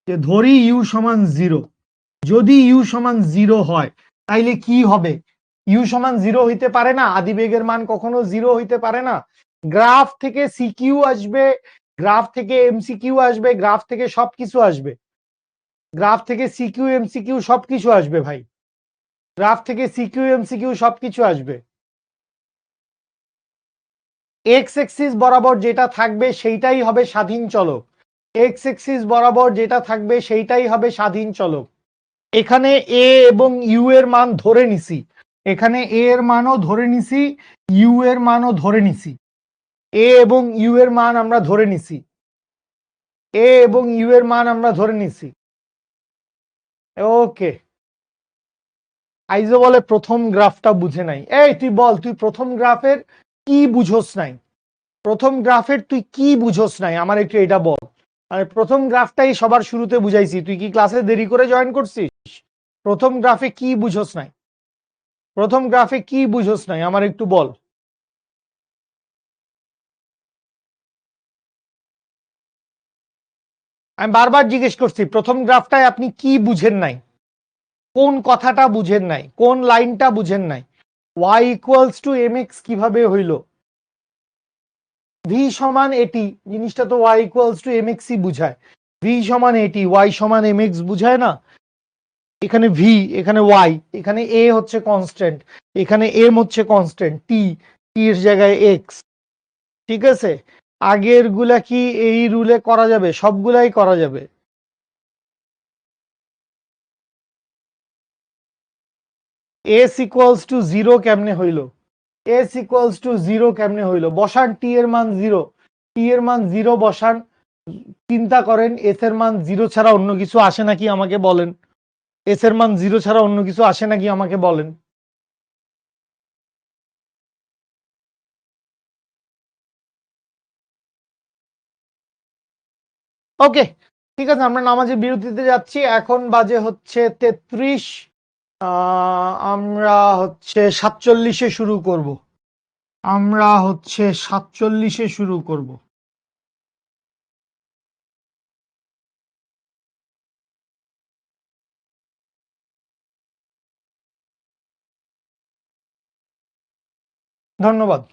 যে ধরি ইউ সমান জিরো। যদি ইউ সমান জিরো হয় তাইলে কি হবে? ইউ সমান জিরো হইতে পারে না, আদিবেগের মান কখনো জিরো হইতে পারে না। গ্রাফ থেকে সিকিউ আসবে, গ্রাফ থেকে এমসিকিউ আসবে, গ্রাফ থেকে সবকিছু আসবে, গ্রাফ থেকে সিকিউ এমসিকিউ সবকিছু আসবে ভাই, গ্রাফ থেকে সিকিউ এমসিকিউ সবকিছু আসবে। এক্স এক্সিস বরাবর যেটা থাকবে সেইটাই হবে স্বাধীন চলক, এক্স এক্সিস বরাবর যেটা থাকবে সেইটাই হবে স্বাধীন চলক। এখানে এ এবং ইউ এর মান ধরে নিছি, এখানে এ এর মানও ধরে নিছি, ইউ এর মানও ধরে নিছি, এ এবং ইউ এর মান আমরা ধরে নিছি, এ এবং ইউ এর মান আমরা ধরে নিছি। ওকে, আইজো বলে প্রথম গ্রাফটা বুঝে নাই। এই তুই বল, তুই প্রথম গ্রাফের কি বুঝোস নাই? প্রথম গ্রাফের তুই কি বুঝোস নাই আমার একটু এটা বল। আর প্রথম গ্রাফটাই সবার শুরুতে বুঝাইছি, তুই কি ক্লাসে দেরি করে জয়েন করছিস? প্রথম গ্রাফে কি বুঝোস নাই? প্রথম গ্রাফে কি বুঝোস নাই আমার একটু বল। আমি বারবার জিজ্ঞেস করছি প্রথম গ্রাফটায় আপনি কি বুঝেন নাই, কোন কথাটা বুঝেন নাই, কোন লাইনটা বুঝেন নাই? y equals to M x কিভাবে হইল? ভি সমান এটি, জিনিসটা তো y ইকুয়ালস টু এম এক্সই বুঝায়। ভি সমান এটি, y সমান এম এক্স বুঝায় না? এখানে ভি, এখানে ওয়াই, এখানে এ হচ্ছে কনস্ট্যান্ট, এখানে এম হচ্ছে কনস্ট্যান্ট, টি, টি এর জায়গায় এক্স। ঠিক আছে, আগের গুলা কি এই রুলে করা যাবে? সবগুলাই করা যাবে। এস ইকুয়ালস টু জিরো কেমনে হইল? এস ইকুয়ালস টু জিরো কেমনে হইল? বসান টি এর মান জিরো, টি এর মান জিরো বসান। চিন্তা করেন এস এর মান জিরো ছাড়া অন্য কিছু আসে নাকি আমাকে বলেন? এস এর মান জিরো ছাড়া অন্য কিছু আসে নাকি আমাকে বলেন? ওকে, ঠিক আছে, আমরা নামাজের বিরতিতে যাচ্ছি। এখন বাজে হচ্ছে 33। আমরা হচ্ছে 47-এ শুরু করব, আমরা হচ্ছে 47-এ শুরু করব। ধন্যবাদ।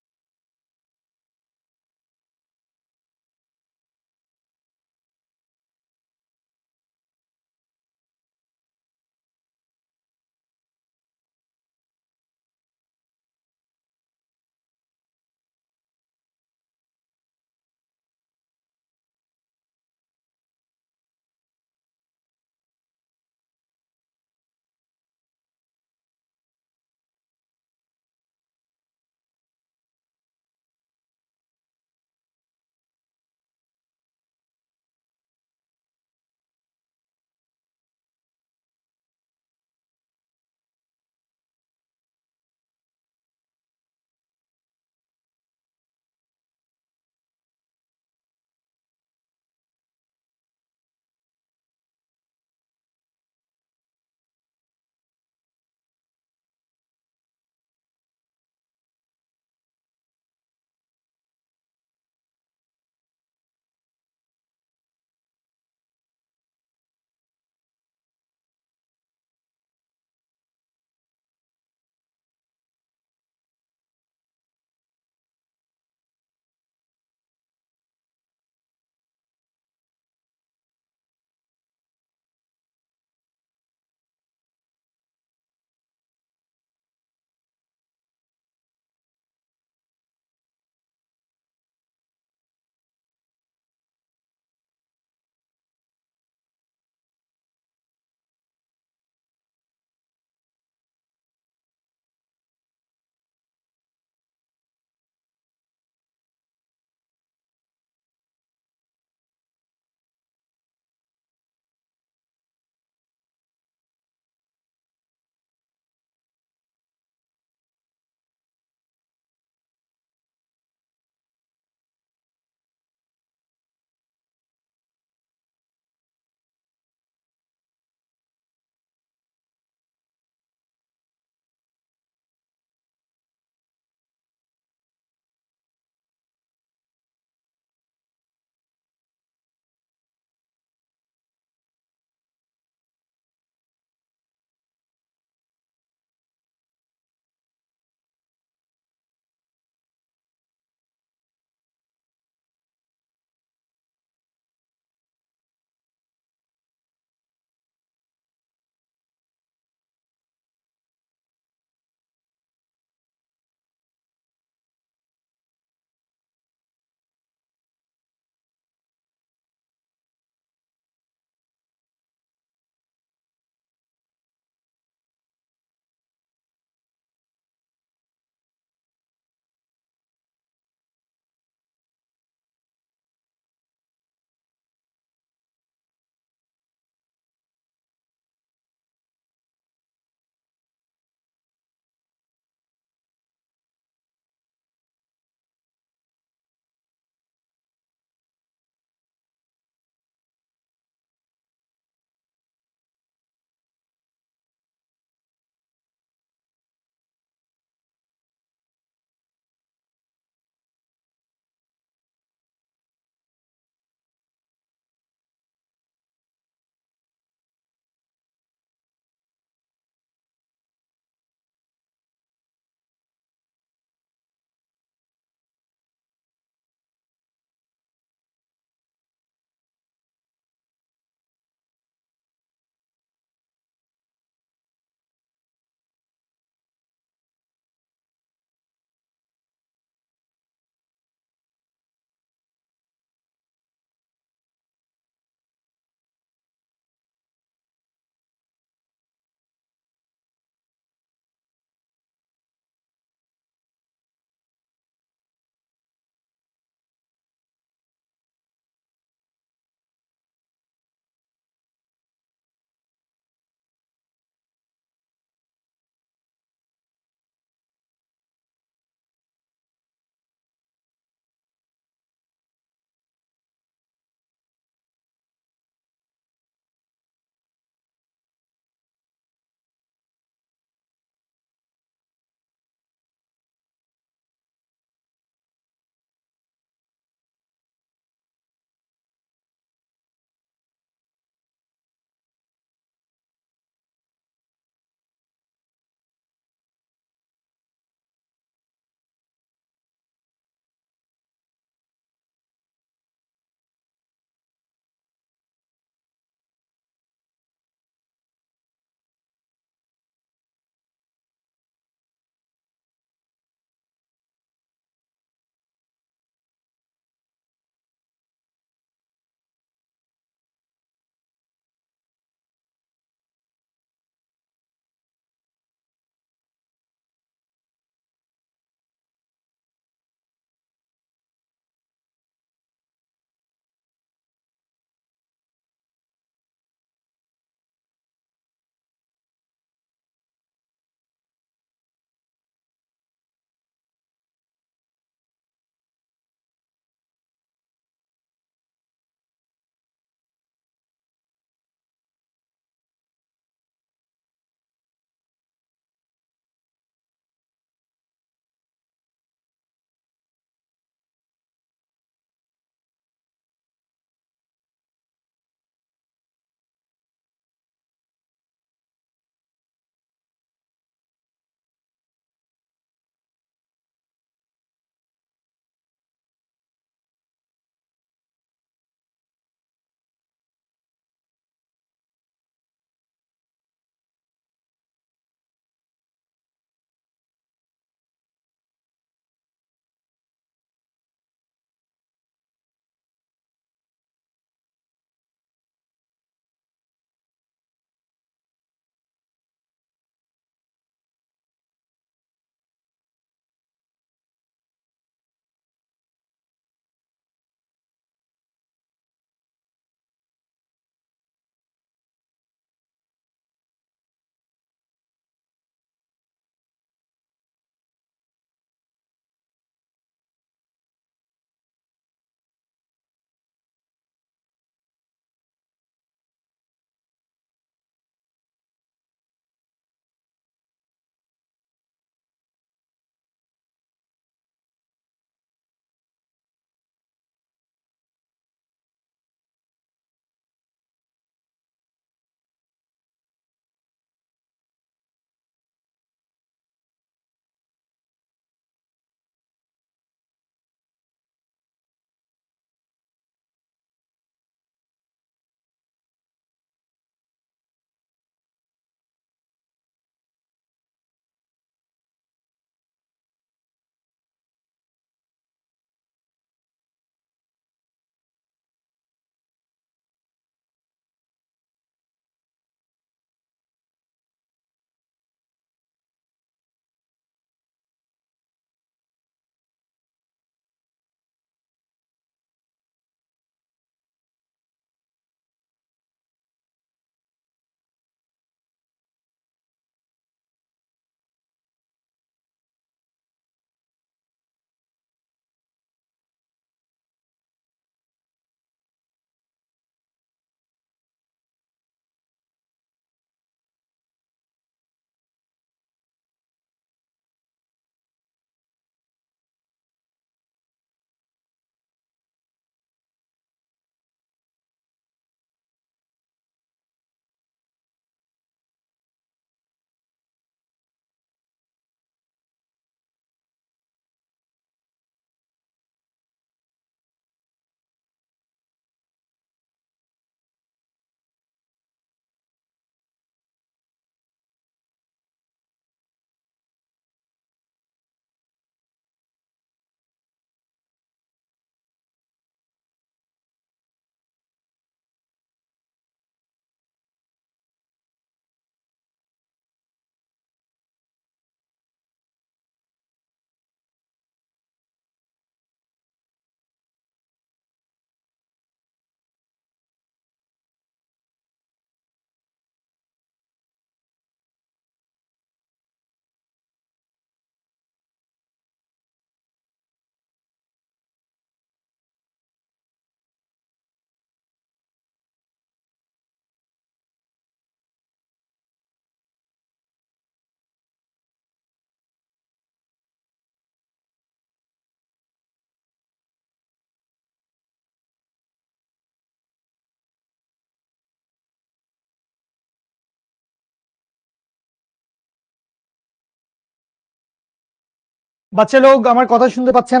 বাচ্চা লোক আমার কথা শুনতে পাচ্ছেন?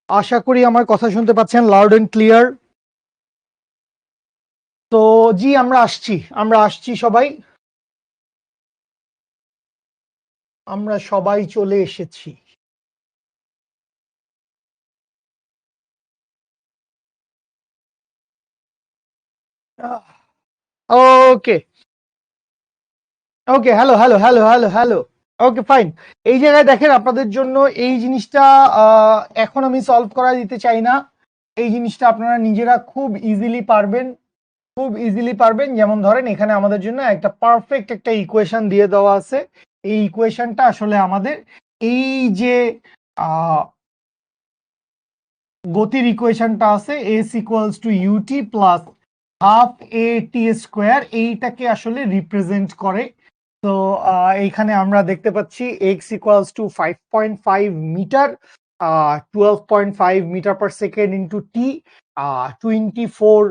আশা করি আমার কথা শুনতে পাচ্ছেন লাউড এন্ড ক্লিয়ার। তো জি, আমরা আসছি সবাই। আমরা সবাই চলে এসেছি। Okay, okay, hello, hello, hello, hello, hello. Okay, fine. এই জায়গায় দেখেন, আপনাদের জন্য এই জিনিসটা এখন আমি সলভ করা দিতে চাই না। এই জিনিসটা আপনারা নিজেরা খুব ইজিলি পারবেন। যেমন ধরেন, এখানে আমাদের জন্য একটা পারফেক্ট একটা ইকুয়েশন দিয়ে দেওয়া আছে। এই ইকুয়েশনটা আসলে আমাদের এই যে আহ, গতির ইকুয়েশনটা আছে, S equals to UT plus half a t square, এইটাকে আসলে রিপ্রেজেন্ট করে। তো এইখানে আমরা দেখতে পাচ্ছি x equals to 5.5 metre, 12.5 metre per second into t, 24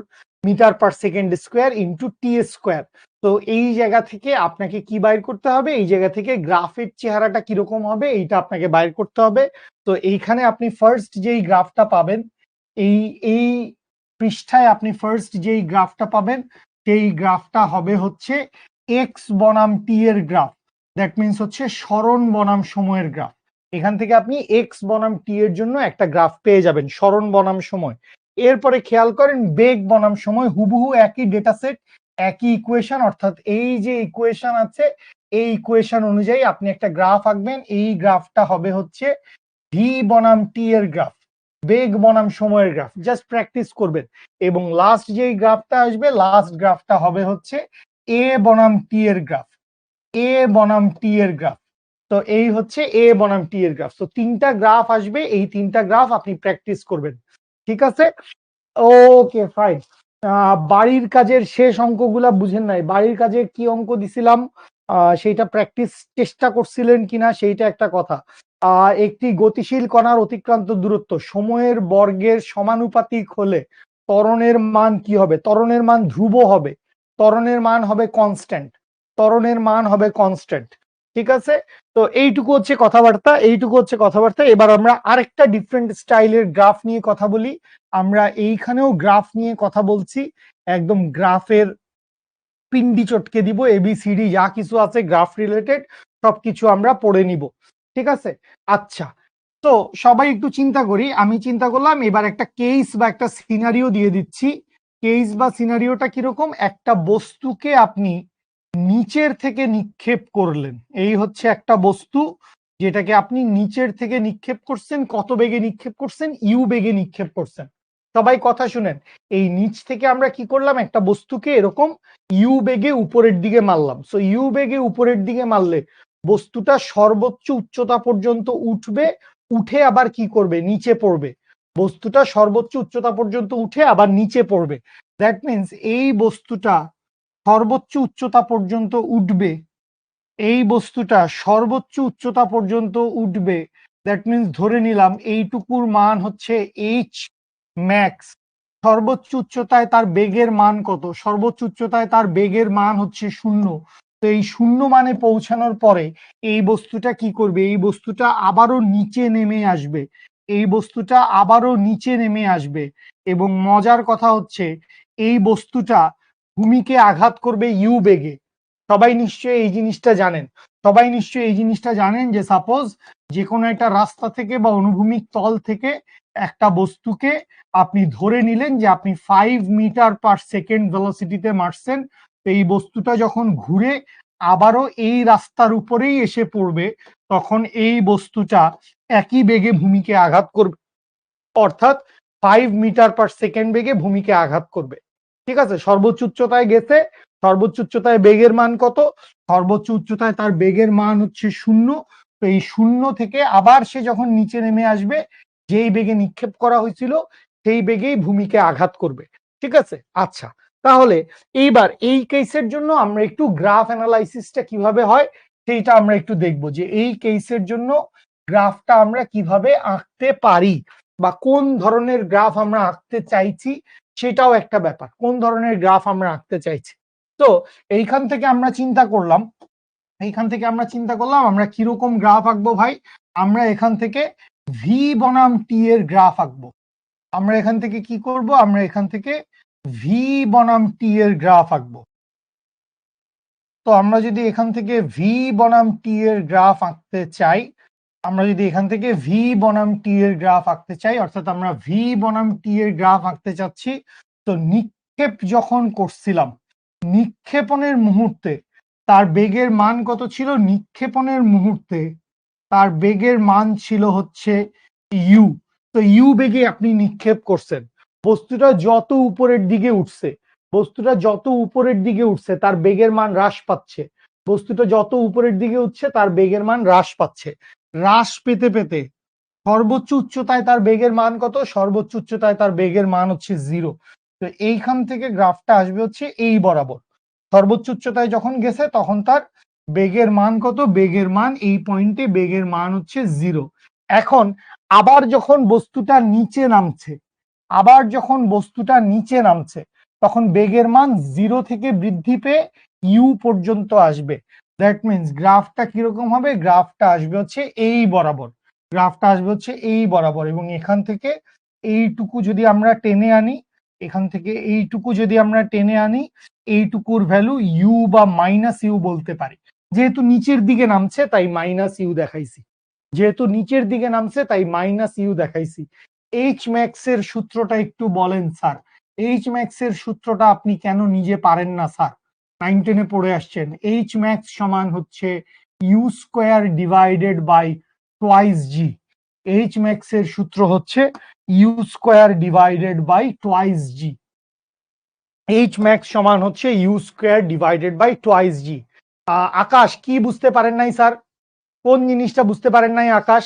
metre per second square into t square. তো এই জায়গা থেকে আপনাকে কি বাইর করতে হবে? এই জায়গা থেকে গ্রাফের চেহারাটা কিরকম হবে এইটা আপনাকে বাইর করতে হবে। তো এইখানে আপনি ফার্স্ট যেই গ্রাফটা পাবেন, এই এই পৃষ্ঠায় আপনি ফার্স্ট যেই গ্রাফটা পাবেন, সেই গ্রাফটা হবে হচ্ছে এক্স বনাম টি এর গ্রাফ। দ্যাট মিনস হচ্ছে সরণ বনাম সময়ের গ্রাফ। এখান থেকে আপনি এক্স বনাম টি এর জন্য একটা গ্রাফ পেয়ে যাবেন, সরণ বনাম সময়। এরপরে খেয়াল করেন, বেগ বনাম সময় হুবহু একই ডেটা সেট, একই ইকুয়েশন। অর্থাৎ এই যে ইকুয়েশন আছে, এই ইকুয়েশন অনুযায়ী আপনি একটা গ্রাফ আঁকবেন। এই গ্রাফটা হবে হচ্ছে ভি বনাম টি এর গ্রাফ, বেগ বনাম সময়ের গ্রাফ। জাস্ট প্র্যাকটিস করবেন। এবং লাস্ট যেই গ্রাফটা আসবে, লাস্ট গ্রাফটা হবে হচ্ছে এ বনাম টি এর গ্রাফ, এ বনাম টি এর গ্রাফ। তো এই হচ্ছে এ বনাম টি এর গ্রাফ। তো তিনটা গ্রাফ আসবে, এই তিনটা গ্রাফ আপনি প্র্যাকটিস করবেন। ঠিক আছে? ওকে, ফাইন। বাড়ির কাজের শেষ অঙ্কগুলা বুঝেন নাই? বাড়ির কাজে কি অঙ্ক দিছিলাম, সেইটা প্র্যাকটিস চেষ্টা করছিলেন কিনা সেইটা একটা কথা। একটি গতিশীল কণার অতিক্রান্ত দূরত্ব সময়ের বর্গের সমানুপাতিক হলে ত্বরণের মান কি হবে? ত্বরণের মান ধ্রুব হবে, ত্বরণের মান হবে কনস্ট্যান্ট, ত্বরণের মান হবে কনস্ট্যান্ট। ঠিক আছে? তো এইটুকু হচ্ছে কথাবার্তা। এবার আমরা আরেকটা ডিফারেন্ট স্টাইলের গ্রাফ নিয়ে কথা বলি। আমরা এইখানেও গ্রাফ নিয়ে কথা বলছি, একদম গ্রাফের পিন্ডি চটকে দিব। এবিসিডি যা কিছু আছে গ্রাফ রিলেটেড সবকিছু আমরা পড়ে নিব। ঠিক আছে? আচ্ছা, তো সবাই একটু চিন্তা করি। আমি চিন্তা করলাম এবার একটা কেস বা একটা সিনারিও দিয়ে দিচ্ছি। কেস বা সিনারিওটা কিরকম? একটা বস্তুকে আপনি নিচের থেকে নিক্ষেপ করলেন। এই হচ্ছে একটা বস্তু যেটাকে আপনি নিচের থেকে নিক্ষেপ করছেন। কত বেগে নিক্ষেপ করছেন? ইউ বেগে নিক্ষেপ করছেন। সবাই কথা শুনেন। এই নিচ থেকে আমরা কি করলাম? একটা বস্তুকে এরকম ইউ বেগে উপরের দিকে মারলাম। সো ইউ বেগে উপরের দিকে মারলে বস্তুটা সর্বোচ্চ উচ্চতা পর্যন্ত উঠবে, উঠে আবার কি করবে? নিচে পড়বে। বস্তুটা সর্বোচ্চ উচ্চতা পর্যন্ত উঠে আবার নিচে পড়বে। দ্যাট মিনস এই বস্তুটা সর্বোচ্চ উচ্চতা পর্যন্ত উঠবে, এই বস্তুটা সর্বোচ্চ উচ্চতা পর্যন্ত উঠবে। দ্যাট মিনস ধরে নিলাম এইটুকুর মান হচ্ছে এইচ ম্যাক্স। সর্বোচ্চ উচ্চতায় তার বেগের মান কত? সর্বোচ্চ উচ্চতায় তার বেগের মান হচ্ছে 0। তো এই 0 মানে পৌঁছানোর পরে এই বস্তুটা কি করবে? এই বস্তুটা আবারও নিচে নেমে আসবে, এই বস্তুটা আবারও নিচে নেমে আসবে। এবং মজার কথা হচ্ছে এই বস্তুটা ভূমিকে আঘাত করবে ইউ বেগে। সবাই নিশ্চয়ই এই জিনিসটা জানেন যে সাপোজ যে কোনো একটা রাস্তা থেকে বা অনুভূমিক তল থেকে একটা বস্তুকে আপনি ধরে নিলেন যে আপনি 5 মিটার পার সেকেন্ড ভেলোসিটিতে মারছেন। তো এই বস্তুটা যখন ঘুরে আবারও এই রাস্তার উপরেই এসে পড়বে, তখন এই বস্তুটা একই বেগে ভূমিকে আঘাত করবে। অর্থাৎ 5 মিটার পার সেকেন্ড বেগে ভূমিকে আঘাত করবে। ঠিক আছে? সর্বোচ্চ উচ্চতায় গেছে। সর্বোচ্চ উচ্চতায় বেগের মান কত? সর্বোচ্চ উচ্চতায় তার বেগের মান হচ্ছে 0। তো এই 0 থেকে আবার সে যখন নিচে নেমে আসবে, যেই বেগে নিক্ষেপ করা হয়েছিল সেই বেগেই ভূমিকে আঘাত করবে। ঠিক আছে? আচ্ছা, তাহলে এইবার এই কেসের জন্য আমরা একটু গ্রাফ অ্যানালাইসিসটা কিভাবে হয় সেইটা আমরা একটু দেখবো, যে এই কেসের জন্য গ্রাফটা আমরা কিভাবে আঁকতে পারি বা কোন ধরনের গ্রাফ আমরা আঁকতে চাইছি সেটাও একটা ব্যাপার। কোন ধরনের গ্রাফ আমরা আঁকতে চাইছি। তো এইখান থেকে আমরা চিন্তা করলাম আমরা কিরকম গ্রাফ আঁকবো ভাই। আমরা এখান থেকে ভি বনাম টি এর গ্রাফ আঁকবো। আমরা এখান থেকে কি করব, আমরা এখান থেকে ভি বনাম টি এর গ্রাফ আঁকবো। তো আমরা যদি এখান থেকে ভি বনাম টি এর গ্রাফ আঁকতে চাই, আমরা যদি এখান থেকে ভি বনাম টি এর গ্রাফ আঁকতে চাই, অর্থাৎ আমরা ভি বনাম টি এর গ্রাফ আঁকতে চাচ্ছি, তো নিক্ষেপ যখন করছিলাম, নিক্ষেপণের মুহূর্তে তার বেগের মান কত ছিল? নিক্ষেপণের মুহূর্তে তার বেগের মান ছিল হচ্ছে ইউ। তো ইউ বেগে আপনি নিক্ষেপ করছেন, বস্তুটা যত উপরের দিকে উঠছে, বস্তুটা যত উপরের দিকে উঠছে তার বেগের মান হ্রাস পাচ্ছে, বস্তুটা যত উপরের দিকে উঠছে তার বেগের মান হ্রাস পাচ্ছে। হ্রাস পেতে পেতে সর্বোচ্চ উচ্চতায় তার বেগের মান কত? সর্বোচ্চ উচ্চতায় তার বেগের মান হচ্ছে 0। তো এইখান থেকে গ্রাফটা আসবে হচ্ছে এই বরাবর। সর্বোচ্চ উচ্চতায় যখন গেছে তখন তার বেগের মান কত? বেগের মান এই পয়েন্টে বেগের মান হচ্ছে 0। এখন আবার যখন বস্তুটা নিচে নামছে, আবার যখন বস্তুটা নিচে নামছে, তখন বেগের মান 0 থেকে বৃদ্ধি পেয়ে ইউ পর্যন্ত আসবে। দ্যাট মিনস গ্রাফটা কিরকম হবে? গ্রাফটা আসবে হচ্ছে এই বরাবর, গ্রাফটা আসবে হচ্ছে এই বরাবর। এবং এখান থেকে এইটুকু যদি আমরা টেনে আনি, এখান থেকে এইটুকু যদি আমরা টেনে আনি, এইটুকুর ভ্যালু ইউ বা মাইনাস ইউ বলতে পারি। যেহেতু নিচের দিকে নামছে তাই মাইনাস ইউ দেখাইছি, যেহেতু নিচের দিকে নামছে তাই মাইনাস ইউ দেখাইছি। এইচ ম্যাক্স এর সূত্রটা একটু বলেন স্যার, এইচ ম্যাক্স এর সূত্রটা আপনি কেন নিজে পারেন না স্যার? 9-10-এ পড়ে আসছেন। এইচ ম্যাক্স সমান হচ্ছে U square divided by twice G. H max এর সূত্র হচ্ছে U square divided by twice G. H max সমান হচ্ছে U square divided by twice G. Akash কি বুঝতে পারেন নাই স্যার? কোন জিনিসটা বুঝতে পারেন নাই আকাশ?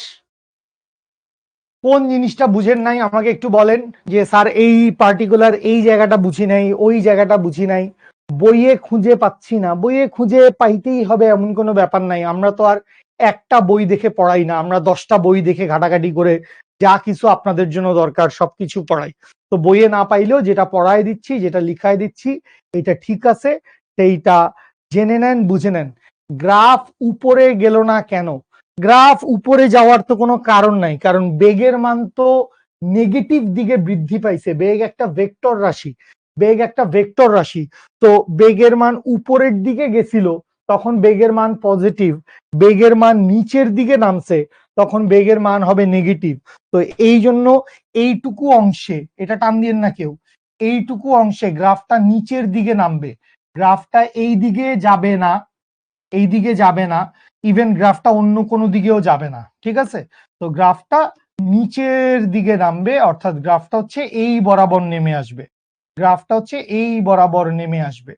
কোন জিনিসটা বুঝেন নাই আমাকে একটু বলেন। যে স্যার এই পার্টিকুলার এই জায়গাটা বুঝি নাই, ওই জায়গাটা বুঝি নাই, বইয়ে খুঁজে পাচ্ছি না। বইয়ে খুঁজে পাইতেই হবে এমন কোনো ব্যাপার নাই। আমরা তো আর একটা বই দেখে পড়াই না, আমরা 10টা বই দেখে ঘাটাঘাটি করে যা কিছু আপনাদের জন্য দরকার সবকিছু পড়াই। তো বইয়ে না পাইলেও যেটা পড়ায় দিচ্ছি, যেটা লিখায় দিচ্ছি, এটা ঠিক আছে, সেইটা জেনে নেন, বুঝে নেন। গ্রাফ উপরে গেল না কেন? গ্রাফ উপরে যাওয়ার তো কোনো কারণ নাই, কারণ বেগের মান তো নেগেটিভ দিকে বৃদ্ধি পাইছে। বেগ একটা ভেক্টর রাশি, বেগ একটা ভেক্টর রাশি। তো বেগের মান উপরের দিকে গেছিল তখন বেগের মান পজিটিভ, বেগের মান নিচের দিকে নামছে তখন বেগের মান হবে নেগেটিভ। তো এই জন্য এইটুকু অংশে, এটা টান দিয়েন না কেউ, এইটুকু অংশে গ্রাফটা নিচের দিকে নামবে, গ্রাফটা এই দিকে যাবে না, এই দিকে যাবে না, ইভেন গ্রাফটা অন্য কোনো দিকেও যাবে না, ঠিক আছে? তো গ্রাফটা নিচের দিকে নামবে, অর্থাৎ গ্রাফটা হচ্ছে এই বরাবর নেমে আসবে, গ্রাফটা হচ্ছে এই বরাবর নেমে আসবে।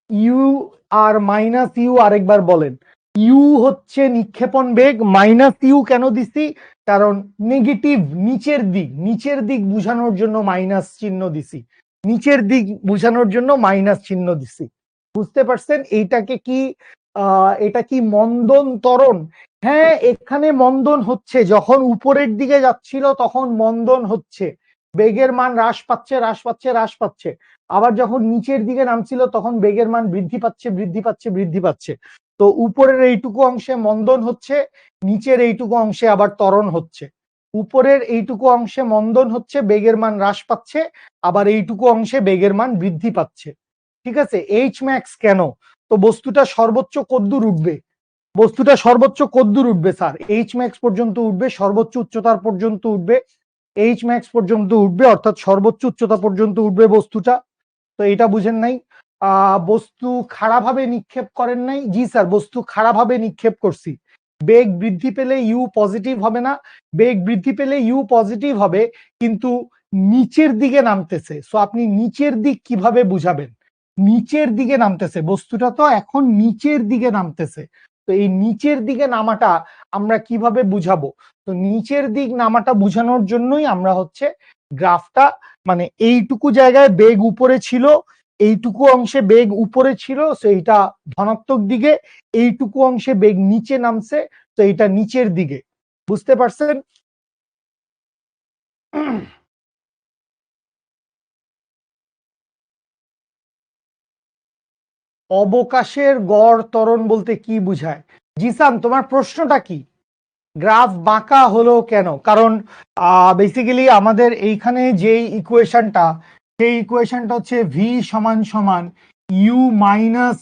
ইউ আর মাইনাস ইউ আরেকবার বলেন। ইউ হচ্ছে নিক্ষেপণ বেগ, মাইনাস ইউ কেন দিছি? কারণ নেগেটিভ, নিচের দিক, নিচের দিক বোঝানোর জন্য মাইনাস চিহ্ন দিছি, নিচের দিক বোঝানোর জন্য মাইনাস চিহ্ন দিছি। বুঝতে পারছেন? এইটাকে কি এটা কি মন্দন ত্বরণ? হ্যাঁ, এখানে মন্দন হচ্ছে, যখন উপরের দিকে যাচ্ছিল তখন মন্দন হচ্ছে, বেগের মান হ্রাস পাচ্ছে, হ্রাস পাচ্ছে, হ্রাস পাচ্ছে। আবার যখন নিচের দিকে নামছিল তখন বেগের মান বৃদ্ধি পাচ্ছে, বৃদ্ধি পাচ্ছে, বৃদ্ধি পাচ্ছে। তো উপরের এইটুকু অংশে মন্দন হচ্ছে, নিচের এইটুকু অংশে আবার ত্বরণ হচ্ছে। উপরের এইটুকু অংশে মন্দন হচ্ছে, বেগের মান হ্রাস পাচ্ছে, আবার এইটুকু অংশে বেগের মান বৃদ্ধি পাচ্ছে, ঠিক আছে? এইচ ম্যাক্স কেন? তো বস্তুটা সর্বোচ্চ কদ্দূর উঠবে? বস্তুটা সর্বোচ্চ কদ্দূর উঠবে স্যার? এইচ ম্যাক্স পর্যন্ত উঠবে, সর্বোচ্চ উচ্চতার পর্যন্ত উঠবে, এইচ ম্যাক্স পর্যন্ত উঠবে, অর্থাৎ সর্বোচ্চ উচ্চতা পর্যন্ত উঠবে বস্তুটা। তো এটা বুঝেন নাই? বস্তু খাড়াভাবে নিক্ষেপ করেন নাই? জি স্যার, বস্তু খাড়াভাবে নিক্ষেপ করছি। বেগ বৃদ্ধি পেলে ইউ পজিটিভ হবে না? বেগ বৃদ্ধি পেলে ইউ পজিটিভ হবে, কিন্তু নিচের দিকে নামতেছে। সো আপনি নিচের দিক কিভাবে বুঝাবেন? নিচের দিকে নামতেছে, বস্তুটা তো এখন নিচের দিকে নামতেছে। তো এই নিচের দিকে নামাটা আমরা কিভাবে বুঝাবো? তো নিচের দিক নামাটা বুঝানোর জন্যই আমরা হচ্ছে গ্রাফটা, মানে এইটুকু জায়গায় বেগ উপরে ছিল, এইটুকু অংশে বেগ উপরে ছিল, সেইটা ধনাত্মক দিকে, এইটুকু অংশে বেগ নিচে নামছে, তো এটা নিচের দিকে। বুঝতে পারছেন? অবকাশের গড় ত্বরণ বলতে কি বুঝায়? জিসান, তোমার প্রশ্নটা কি? গ্রাফ বাঁকা হলো কেন? কারণ বেসিক্যালি আমাদের এইখানে যেই ইকুয়েশনটা, সেই ইকুয়েশনটা হচ্ছে ভি সমান সমান ইউ মাইনাস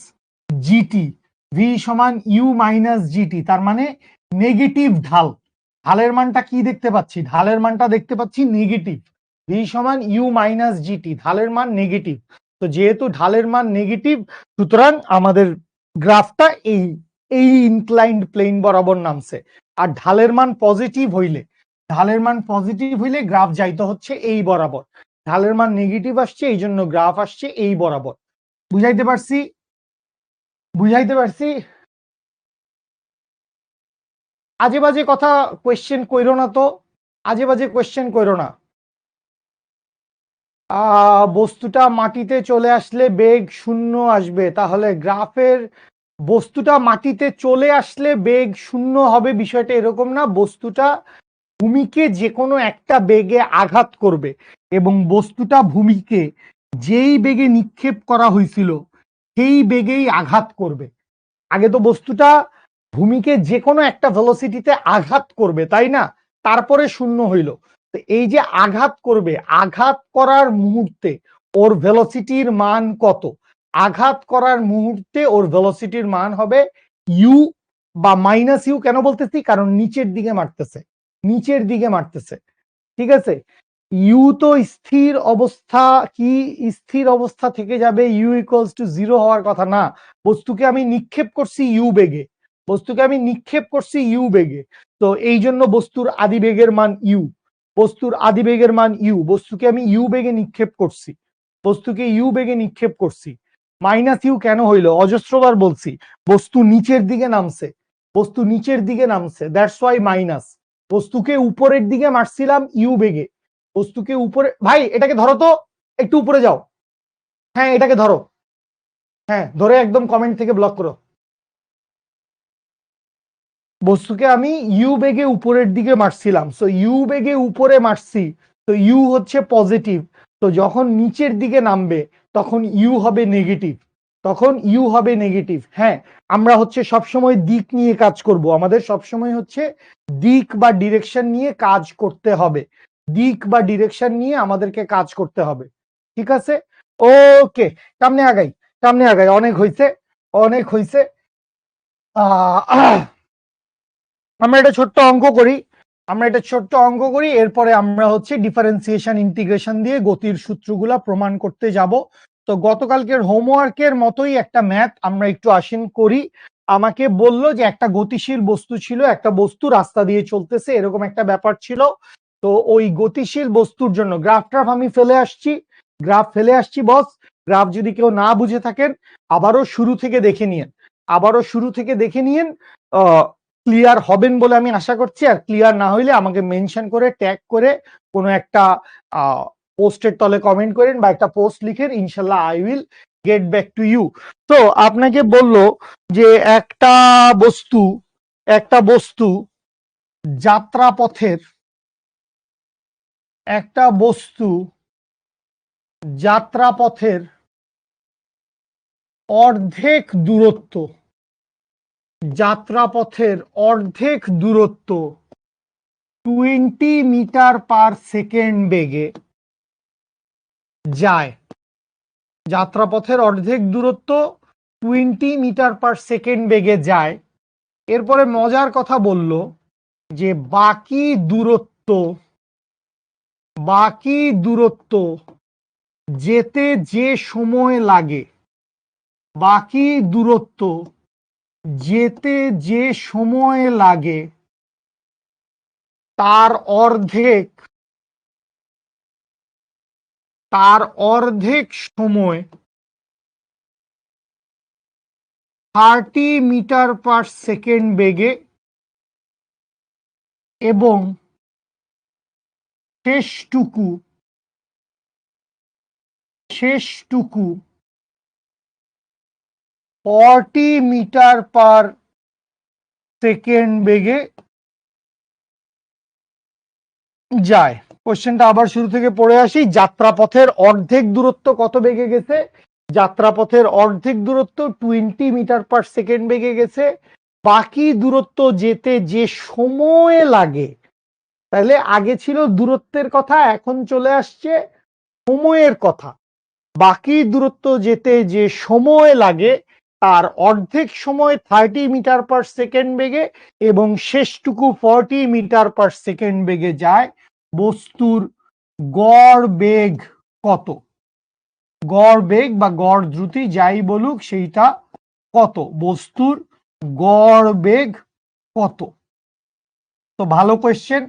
জিটি। ভি সমান ইউ মাইনাস জিটি, তার মানে নেগেটিভ ঢাল। ঢালের মানটা কি দেখতে পাচ্ছি? ঢালের মানটা দেখতে পাচ্ছি নেগেটিভ। ভি সমান ইউ মাইনাস জিটি, ঢালের মান নেগেটিভ। তো যেহেতু ঢালের মান নেগেটিভ, সুতরাং আমাদের গ্রাফটা এই এই ইনক্লাইন্ড প্লেন বরাবর নামছে। আর ঢালের মান পজিটিভ হইলে, ঢালের মান পজিটিভ হইলে গ্রাফ যাইতে হচ্ছে এই বরাবর। ঢালের মান নেগেটিভ আসছে, এই জন্য গ্রাফ আসছে এই বরাবর। বুঝাইতে পারছি? বুঝাইতে পারছি? আজে বাজে কথা কোয়েশ্চেন কইরো না তো, আজে বাজে কোয়েশ্চেন কইরো না। বস্তুটা মাটিতে চলে আসলে বেগ শূন্য আসবে, তাহলে গ্রাফের বস্তুটা মাটিতে চলে আসলে বেগ শূন্য হবে বিষয়টা এরকম না। বস্তুটা ভূমিকে যে কোনো একটা বেগে আঘাত করবে এবং বস্তুটা ভূমিকে যেই বেগে নিক্ষেপ করা হয়েছিল সেই বেগেই আঘাত করবে। আগে তো বস্তুটা ভূমিকে যে কোনো একটা ভেলোসিটিতে আঘাত করবে, তাই না? তারপরে শূন্য হইল। তো এই যে আঘাত করবে, আঘাত করার মুহূর্তে ওর ভেলোসিটির মান কত? আঘাত করার মুহূর্তে ওর ভেলোসিটির মান হবে ইউ বা মাইনাস ইউ। কেন বলতেছি? কারণ নিচের দিকে মারতেছে, নিচের দিকে মারতেছে। ঠিক আছে, ইউ তো স্থির অবস্থা, কি স্থির অবস্থা থেকে যাবে? ইউ ইকুয়ালস টু জিরো হওয়ার কথা না। বস্তুকে আমি নিক্ষেপ করছি ইউ বেগে, বস্তুকে আমি নিক্ষেপ করছি ইউ বেগে। তো এই জন্য বস্তুর আদি বেগের মান ইউ, বস্তুর আদি বেগের মান ইউ। বস্তুকে আমি ইউ বেগে নিক্ষেপ করছি, বস্তুকে ইউ বেগে নিক্ষেপ করছি। মাইনাস ইউ কেন হইলো? অজস্রবার বলছি, বস্তু নিচের দিকে নামছে, বস্তু নিচের দিকে নামছে, দ্যাটস ওয়াই মাইনাস। বস্তুকে উপরের দিকে মারছিলাম ইউ বেগে, বস্তুকে উপরে, ভাই এটাকে ধরো তো, একটু উপরে যাও। হ্যাঁ এটাকে ধরো, হ্যাঁ ধরে একদম কমেন্ট থেকে ব্লক করো। বস্তুকে আমি ইউ বেগে উপরের দিকে মারছিলাম, সো ইউ বেগে উপরে মারছি, তো ইউ হচ্ছে পজিটিভ। তো যখন নিচের দিকে নামবে তখন ইউ হবে নেগেটিভ, তখন ইউ হবে নেগেটিভ। হ্যাঁ, আমরা হচ্ছে সবসময় দিক নিয়ে কাজ করব, আমাদের সবসময় হচ্ছে দিক বা ডিরেকশন নিয়ে কাজ করতে হবে, দিক বা ডিরেকশন নিয়ে আমাদেরকে কাজ করতে হবে। ঠিক আছে, ওকে, সামনে আগাই, সামনে আগাই, অনেক হয়েছে, অনেক হয়েছে। আমরা এটা ছোট্ট অঙ্ক করি, আমরা এটা ছোট্ট অঙ্ক করি, এরপরে আমরা হচ্ছে ডিফারেন্সিয়েশন ইন্টিগ্রেশন দিয়ে গতির সূত্রগুলা প্রমাণ করতে যাব। তো গতকালকের হোমওয়ার্কের মতোই একটা ম্যাথ আমরা একটু আসেন করি। আমাকে বলল যে একটা গতিশীল বস্তু ছিল, একটা বস্তু রাস্তা দিয়ে চলতেছে, এরকম একটা ব্যাপার ছিল। তো ওই গতিশীল বস্তুর জন্য গ্রাফ আমি ফেলে আসছি, গ্রাফ ফেলে আসছি বস। গ্রাফ যদি কেউ না বুঝে থাকেন আবারও শুরু থেকে দেখে নিন, আবারও শুরু থেকে দেখে নিন। ক্লিয়ার হবেন বলে আমি আশা করছি। আর ক্লিয়ার না হইলে আমাকে মেনশন করে ট্যাগ করে কোনো একটা পোস্টের তলে কমেন্ট করেন বা একটা পোস্ট লিখেন, ইনশাল্লাহ I will get back to you. তো আপনাকে বলল যে একটা বস্তু, একটা বস্তু যাত্রাপথের, একটা বস্তু যাত্রাপথের অর্ধেক দূরত্ব, যাত্রাপথের অর্ধেক দূরত্ব 20 মিটার পার সেকেন্ড বেগে যায়। যাত্রাপথের অর্ধেক দূরত্ব 20 মিটার পার সেকেন্ড বেগে যায়। এরপরে মজার কথা বলল যে বাকি দূরত্ব, বাকি দূরত্ব যেতে যে সময় লাগে, বাকি দূরত্ব যেতে যে সময় লাগে তার অর্ধেক, তার অর্ধেক সময় 30 মিটার পার সেকেন্ড বেগে এবং শেষটুকু, শেষটুকু 40 মিটার পার সেকেন্ড বেগে যায়। কোশ্চেনটা আবার শুরু থেকে পড়ে আসি। যাত্রাপথের অর্ধেক দূরত্ব কত বেগে গেছে? যাত্রাপথের অর্ধেক দূরত্ব 20 মিটার পার সেকেন্ড বেগে গেছে বাকি দূরত্ব যেতে যে সময় লাগে, তাহলে আগে ছিল দূরত্বের কথা, এখন চলে আসছে সময়ের কথা। বাকি দূরত্ব যেতে যে সময় লাগে তার অর্ধেক সময় 30 মিটার পার সেকেন্ড বেগে এবং শেষটুকু 40 মিটার পার সেকেন্ড বেগে যায়। বস্তুর গড় বেগ কত? গড় বেগ বা গড় দ্রুতি যাই বলুক সেইটা কত? বস্তুর গড় বেগ কত? তো ভালো কোয়েশ্চেন,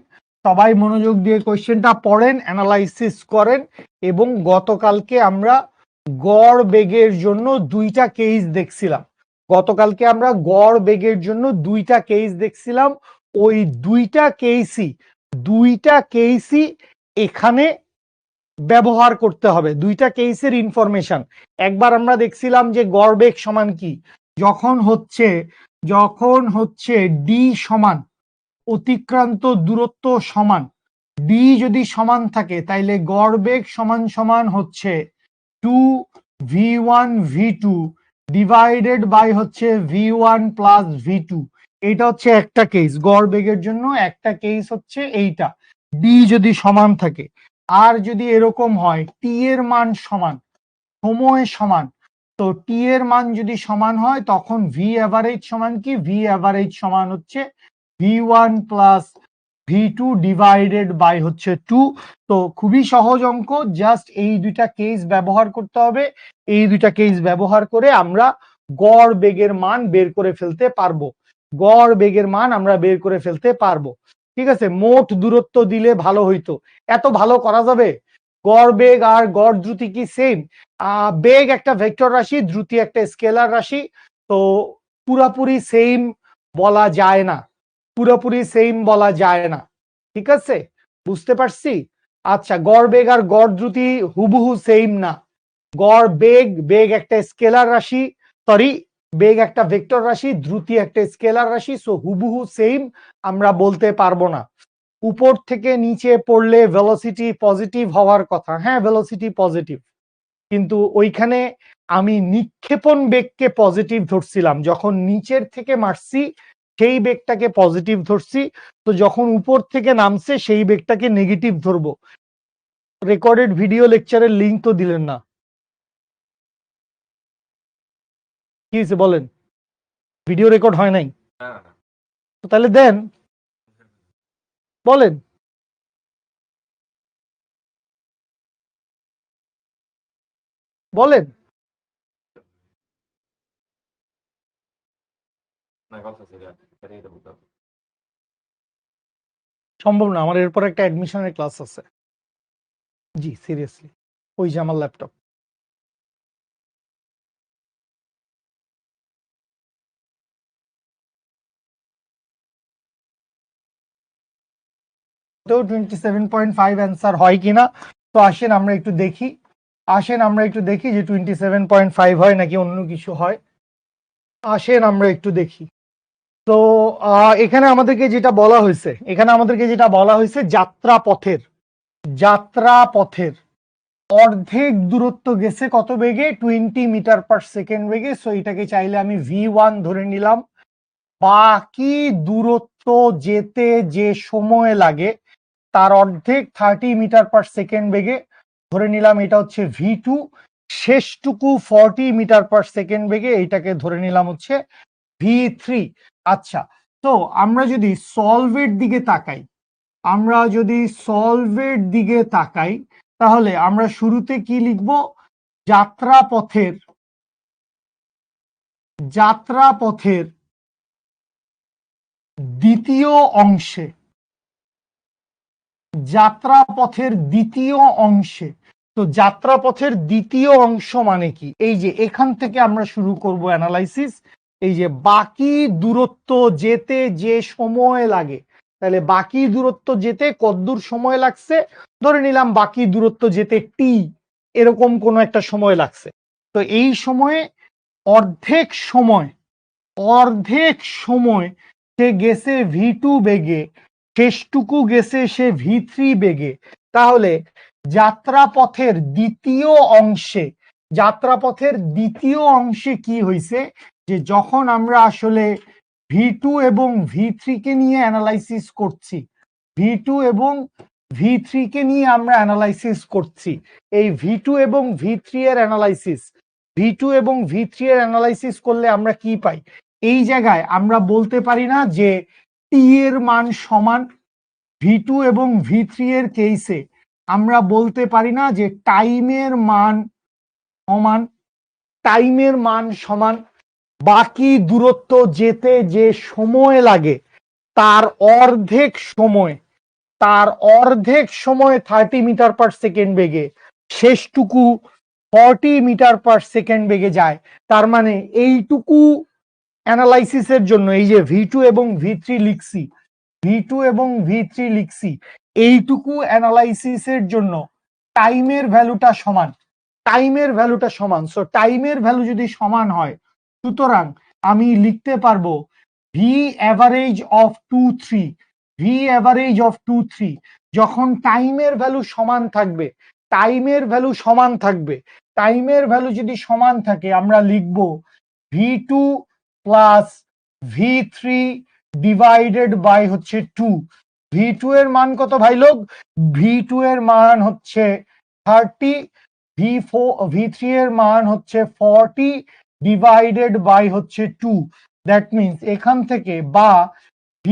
সবাই মনোযোগ দিয়ে কোয়েশ্চেনটা পড়েন, অ্যানালাইসিস করেন। এবং গতকালকে আমরা গড় বেগের জন্য দুইটা কেস দেখছিলাম। গতকালকে আমরা গড় বেগের জন্য দুইটা কেস দেখছিলাম। ওই দুইটা কেসই এখানে ব্যবহার করতে হবে। দুইটা কেসের ইনফরমেশন। একবার আমরা দেখছিলাম যে গড় বেগ সমান কি, যখন হচ্ছে ডি সমান অতিক্রান্ত দূরত্ব সমান ডি যদি সমান থাকে তাইলে গড় বেগ সমান সমান হচ্ছে 2v1v2 ডিভাইডেড বাই হচ্ছে v1 প্লাস v2। এটা হচ্ছে একটা কেস গড় বেগের জন্য। একটা কেস হচ্ছে এইটা, ডি যদি সমান থাকে। আর যদি এরকম হয় টি এর মান সমান, সময় সমান, তো টি এর মান যদি সমান হয় তখন ভি অ্যাভারেজ সমান কি? ভি অ্যাভারেজ সমান হচ্ছে v1 plus v2 divided by হচ্ছে 2। তো খুবই সহজ অঙ্ক, জাস্ট এই দুইটা কেস ব্যবহার করতে হবে। এই দুইটা কেস ব্যবহার করে আমরা গড় বেগের মান বের করে ফেলতে পারবো। গড় বেগের মান আমরা বের করে ফেলতে পারবো। ঠিক আছে, মোট দূরত্ব দিলে ভালো হইতো। এত ভালো করা যাবে? গড় বেগ আর গড় দ্রুতি কি সেম? বেগ একটা ভেক্টর রাশি, দ্রুতি একটা স্কেলার রাশি। তো পুরাপুরি সেম বলা যায় না, পুরোপুরি সেম বলা যায় না। ঠিক আছে, বুঝতে পারছি? আচ্ছা, গড় বেগ আর গড় দ্রুতি হুবহু সেম না। গড় বেগ একটা স্কেলার রাশি, সরি, বেগ একটা ভেক্টর রাশি, দ্রুতি একটা স্কেলার রাশি, সো হুবহু সেম আমরা বলতে পারবো না। উপর থেকে নিচে পড়লে ভেলোসিটি পজিটিভ হওয়ার কথা। হ্যাঁ, ভেলোসিটি পজিটিভ, কিন্তু ওইখানে আমি নিক্ষেপণ বেগকে পজিটিভ ধরছিলাম। যখন নিচের থেকে মারছি সেই বেগটাকে পজিটিভ ধরছি, তো যখন উপর থেকে নামছে সেই বেগটাকে নেগেটিভ ধরবো। রেকর্ডেড ভিডিও লেকচারের লিঙ্ক তো দিলেন না, কি হয়েছে বলেন? ভিডিও রেকর্ড হয় নাই? তো তাহলে দেন, বলেন। বলেন। সম্ভব না, আমার এরপর একটা অ্যাডমিশনের ক্লাস আছে। জি সিরিয়াসলি, ওই যে আমার ল্যাপটপ। তো 27.5 অ্যান্সার হয় কিনা, তো আসেন আমরা একটু দেখি। যে 27.5 হয় নাকি অন্য কিছু হয়। আসেন আমরা একটু দেখি। তো এখানে আমাদেরকে যেটা বলা হয়েছে যাত্রাপথের অর্ধেক দূরত্ব গেছে কত বেগে? 20 মিটার পার সেকেন্ড বেগে। সো এটাকে চাইলে আমি v1 ধরে নিলাম। বাকি দূরত্ব যেতে যে সময় লাগে তার অর্ধেক 30 মিটার পার সেকেন্ড বেগে ধরে নিলাম, এটা হচ্ছে v2। শেষটুকু 40 মিটার পার সেকেন্ড বেগে, এইটাকে ধরে নিলাম হচ্ছে v3। আচ্ছা, তো আমরা যদি সলভের দিকে তাকাই তাহলে আমরা শুরুতে কি লিখব? যাত্রাপথের দ্বিতীয় অংশে, তো যাত্রাপথের দ্বিতীয় অংশ মানে কি? এই যে এখান থেকে আমরা শুরু করব অ্যানালাইসিস। এই যে বাকি দূরত্ব যেতে যে সময় লাগে, তাহলে বাকি দূরত্ব যেতে কতদূর সময় লাগছে? ধরে নিলাম বাকি দূরত্ব যেতে টি, এরকম কোন একটা সময় লাগছে। তো এই সময়ে অর্ধেক সময় সে গেছে v2 বেগে, শেষটুকু গেছে সে v3 বেগে। তাহলে যাত্রাপথের দ্বিতীয় অংশে কি হয়েছে? যে যখন আমরা আসলে V2 এবং V3 কে নিয়ে অ্যানালাইসিস করছি। V2 এবং V3 কে নিয়ে আমরা অ্যানালাইসিস করছি। এই V2 এবং V3 এর অ্যানালাইসিস, V2 এবং V3 এর অ্যানালাইসিস করলে আমরা কি পাই? এই জায়গায় আমরা বলতে পারি না যে T এর মান সমান। V2 এবং V3 এর কেসে আমরা বলতে পারি না যে টাইমের মান সমান, টাইমের মান সমান। বাকি দূরত্ব যেতে যে সময় লাগে তার অর্ধেক সময়, তার অর্ধেক সময় 30 মিটার পার সেকেন্ড বেগে, শেষটুকু 40 মিটার পার সেকেন্ড বেগে যায়। তার মানে এইটুকু অ্যানালাইসিসের জন্য এই যে V2 এবং V3 লিখছি, V2 এবং V3 লিখছি, এইটুকু অ্যানালাইসিসের জন্য টাইমের ভ্যালুটা সমান, টাইমের ভ্যালুটা সমান। সো টাইমের ভ্যালু যদি সমান হয়, সুতরাং আমি লিখতে পারবো V average of 2 3, V average of 2 3 যখন টাইমের ভ্যালু সমান থাকবে, টাইমের ভ্যালু সমান থাকবে, টাইমের ভ্যালু যদি সমান থাকে আমরা লিখব V2 plus V3 divided by হচ্ছে 2। V2 এর মান কত ভাই লোক? V2 এর মান হচ্ছে 30, V3 এর মান হচ্ছে 40 ডিভাইডেড বাই হচ্ছে 2। দ্যাট মিনস এখান থেকে বা V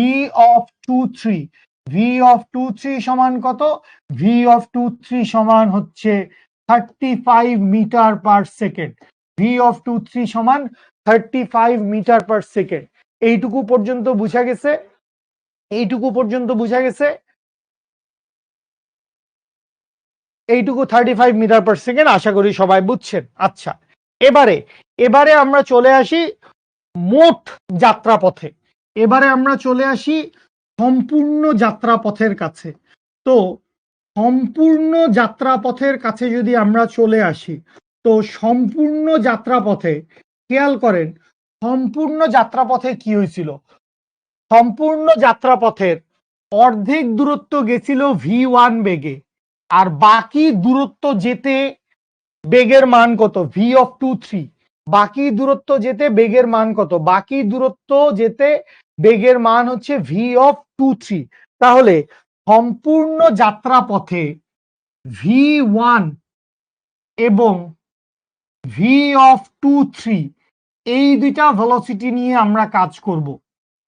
অফ 2 3, V অফ 2 3 সমান কত? V অফ 2 3 সমান হচ্ছে 35 metre per second. V of 2 3 সমান 35 মিটার পার সেকেন্ড। এইটুকু পর্যন্ত বুঝা গেছে? এইটুকু পর্যন্ত বুঝা গেছে? এইটুকু 35 মিটার পার সেকেন্ড, আশা করি সবাই বুঝছেন। আচ্ছা, এবারে এবারে আমরা চলে আসি মোট যাত্রাপথে, এবারে আমরা চলে আসি সম্পূর্ণ যাত্রাপথের কাছে। তো সম্পূর্ণ যাত্রাপথের কাছে যদি আমরা চলে আসি, তো সম্পূর্ণ যাত্রাপথে খেয়াল করেন সম্পূর্ণ যাত্রাপথে কি হয়েছিল। সম্পূর্ণ যাত্রাপথের অর্ধেক দূরত্ব গেছিল V1 বেগে, আর বাকি দূরত্ব যেতে বেগের মান কত? V of 2 3। বাকি দূরত্ব যেতে বেগের মান কত? বাকি দূরত্ব যেতে বেগের মান হচ্ছে V অফ 2 3। তাহলে সম্পূর্ণ যাত্রাপথে V1 এবং V অফ 2 3 এই দুইটা ভেলোসিটি নিয়ে আমরা কাজ করব।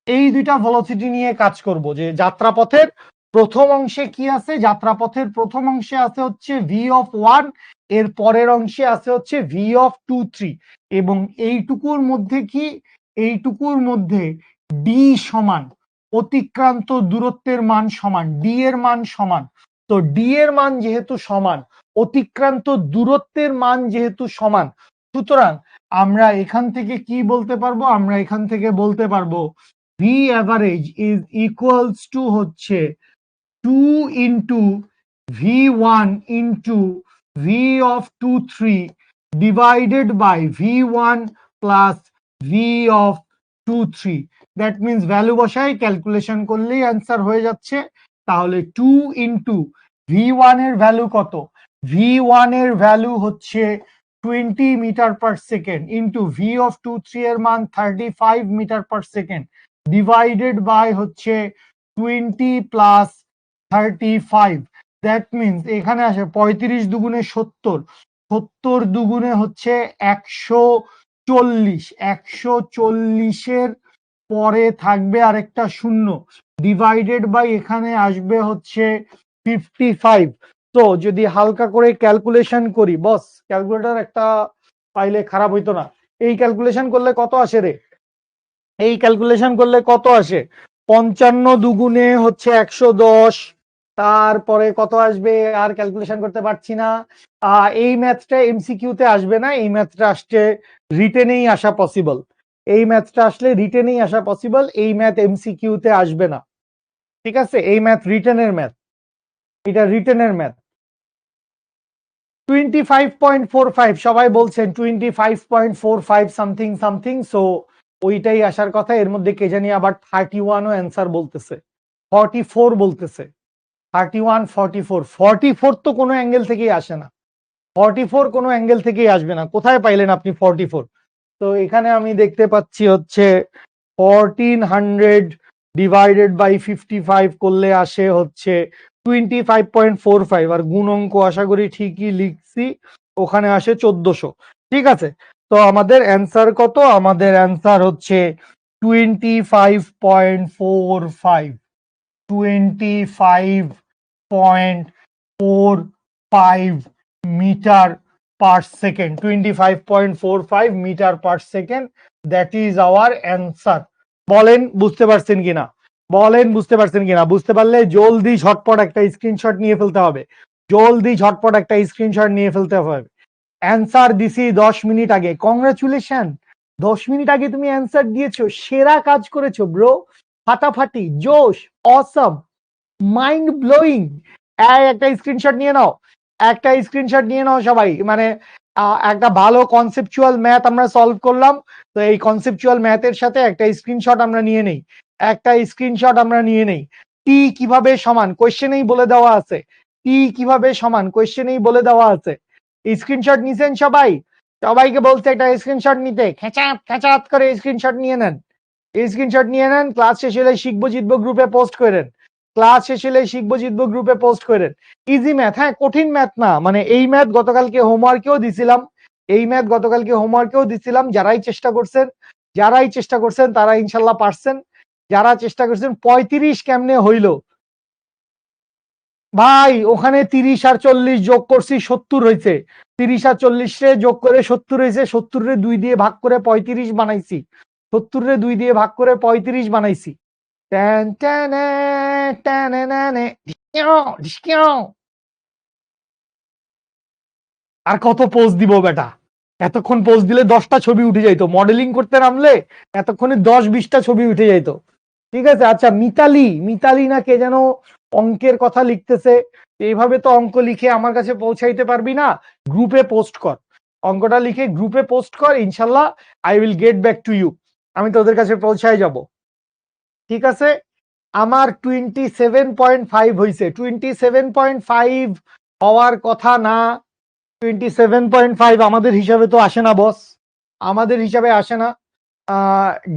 এই দুইটা ভেলোসিটি নিয়ে কাজ করব যে যাত্রাপথের প্রথম অংশে কি আছে? যাত্রাপথের প্রথম অংশে আছে হচ্ছে V অফ 1, এর পরের অংশে আছে হচ্ছে V অফ 2 3, এবং এইটুকুর মধ্যে কি? এইটুকুর মধ্যে D সমান, অতিক্রান্ত দূরত্বের মান সমান, D এর মান সমান। তো D এর মান যেহেতু সমান, অতিক্রান্ত দূরত্বের মান যেহেতু সমান, সুতরাং আমরা এখান থেকে কি বলতে পারবো? আমরা এখান থেকে বলতে পারবো V average is equals to হচ্ছে 2 into V1 into V of 2 3 divided by V1 plus V of 2 3। That means value বসাই ক্যালকুলেশন করলেই অ্যান্সার হয়ে যাচ্ছে। তাহলে 2 into V1 এর ভ্যালু কত? V1 এর ভ্যালু হচ্ছে 20 metre per second into V of 2 3 এর মান 35 metre per second divided by হচ্ছে 20 প্লাস 35। দ্যাট মিনস এখানে আসে 35 দুগুণে 70, 70 দুগুণে হচ্ছে 140, 140-এর পরে থাকবে আরেকটা শূন্য ডিভাইডেড বাই এখানে আসবে হচ্ছে 55। তো যদি হালকা করে ক্যালকুলেশন করি, বস ক্যালকুলেটর একটা পাইলে খারাপ হইতো না। এই ক্যালকুলেশন করলে কত আসে রে? এই ক্যালকুলেশন করলে কত আসে? 55 দুগুণে হচ্ছে 110, তারপরে কত আসবে আর ক্যালকুলেশন করতে পারছি না। এই ম্যাথটা এমসিকিউতে আসবে না, এই ম্যাথটা আসছে রিটেনেই আসা পসিবল। এই ম্যাথটা আসলে রিটেনেই আসা পসিবল, এই ম্যাথ এমসিকিউতে আসবে না। ঠিক আছে, এই ম্যাথ রিটেনের ম্যাথ, এটা রিটেনের ম্যাথ। 25.45 সবাই বলছেন 25.45 সামথিং সামথিং। সো ওইটাই আসার কথা। এর মধ্যে কে জানি আবার 31ও অ্যান্সার বলতেছে, 44 বলতেছে। 31, 44, 44 তো কোনো অ্যাঙ্গেল থেকেই আসে না, 44 কোনো অ্যাঙ্গেল থেকেই আসবে না। কোথায় পাইলেন আপনি 44? তো এখানে আমি দেখতে পাচ্ছি হচ্ছে 1400 ডিভাইডেড বাই 55 করলে আসে হচ্ছে 25.45, আর গুণ অঙ্ক আশা করি ঠিকই লিখছি, ওখানে আসে 1400। ঠিক আছে, তো আমাদের অ্যান্সার কত? আমাদের অ্যান্সার হচ্ছে 25.45, 25.45 metre per second, 25.45 metre per second, that is our answer. বলেন বুঝতে পারছেন কিনা, বলেন বুঝতে পারছেন কিনা? বুঝতে পারলে জলদি ঝটপট একটা স্ক্রিনশট নিয়ে ফেলতে হবে, জলদি ঝটপট একটা স্ক্রিনশট নিয়ে ফেলতে হবে। অ্যান্সার দিছি 10 মিনিট আগে, কংগ্রাচুলেশন, 10 মিনিট আগে তুমি অ্যান্সার দিয়েছো, সেরা কাজ করেছো ব্রো, ফাটাফাটি, জোশ, অসম, মাইন্ড ব্লোয়িং। একটা স্ক্রিনশট নিয়ে নাও, একটা স্ক্রিনশট নিয়ে নাও সবাই। মানে একটা ভালো কনসেপচুয়াল ম্যাথ আমরা সলভ করলাম, তো এই কনসেপচুয়াল ম্যাথের সাথে একটা স্ক্রিনশট আমরা নিয়ে নেই, একটা স্ক্রিনশট আমরা নিয়ে নেই। টি কিভাবে সমান কোয়েশ্চেনেই বলে দেওয়া আছে, টি কিভাবে সমান কোয়েশ্চেনেই বলে দেওয়া আছে। স্ক্রিনশট নিছেন সবাই? সবাইকে বলছে একটা স্ক্রিনশট নিতে, খেঁচাত খেঁচাত করে স্ক্রিনশট নিয়ে নেন, স্ক্রিনশট নিয়ে নেন। ক্লাস শেষ হলে শিখবো জিতবো গ্রুপে পোস্ট করেন, ক্লাস শেষ হলে শিখবো জিতবো গ্রুপে পোস্ট করেন। ইজি ম্যাথ, হ্যাঁ কঠিন ম্যাথ না, মানে এই ম্যাথ গতকালকে হোমওয়ার্কেও দিছিলাম, এই ম্যাথ গতকালকে হোমওয়ার্কেও দিছিলাম। যারাই চেষ্টা করছেন, যারাই চেষ্টা করছেন তারা ইনশাল্লাহ পারছেন। যারা চেষ্টা করছেন 35 কেমনে হইল ভাই? ওখানে 30 আর 40 যোগ করছি 70 হয়েছে, 30 আর 40 রে যোগ করে 70 হয়েছে, 70 রে 2 দিয়ে ভাগ করে 35 বানাইছি, 70 রে 2 দিয়ে ভাগ করে 35 বানাইছি। ট্যান ট্যানে ট্যানে ন্যানে ঢিসকিও ঢিসকিও। আর কত পোজ দিব বেটা? এতক্ষণ পোজ দিলে 10টা ছবি উঠে যাইতো, মডেলিং করতে নামলে এতক্ষণে 10-20টা ছবি উঠে যাইতো। ঠিক আছে, আচ্ছা মিতালি, মিতালি না কে যেন অঙ্কের কথা লিখতেছে, এইভাবে তো অঙ্ক লিখে আমার কাছে পৌঁছাইতে পারবি না, গ্রুপে পোস্ট কর, অঙ্কটা লিখে গ্রুপে পোস্ট কর, ইনশাল্লাহ I will get back to you, আমি তোদের কাছে পৌঁছায় যাব। ঠিক আছে, আমার 27.5 হয়েছে, 27.5 হওয়ার কথা না, 27.5 আমাদের হিসাবে তো আসে না বস, আমাদের হিসাবে আসে না।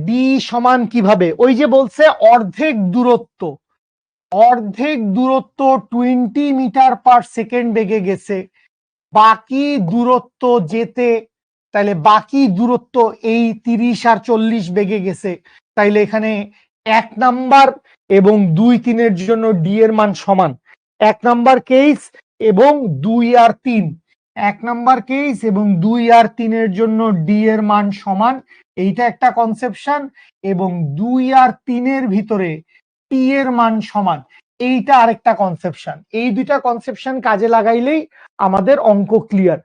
ডি সমান কিভাবে? ওই যে বলছে অর্ধেক দূরত্ব, অর্ধেক দূরত্ব 20 মিটার পার সেকেন্ড বেগে গেছে, বাকি দূরত্ব যেতে, তাইলে বাকি দূরত্ব এই 30 আর 40 বেগে গেছে, তাইলে এখানে 1 নাম্বার এবং 2-3 জন্য ডি এর মান সমান। 1 নাম্বার কেস এবং 2 আর 3, 1 নাম্বার কেস এবং 2 আর 3 জন্য ডি এর মান সমান, এইটা একটা কনসেপশন। এবং 2 আর 3 ভিতরে টি এর মান সমান, এইটা আরেকটা কনসেপশন। এই দুইটা কনসেপশন কাজে লাগাইলেই আমাদের অঙ্ক ক্লিয়ার,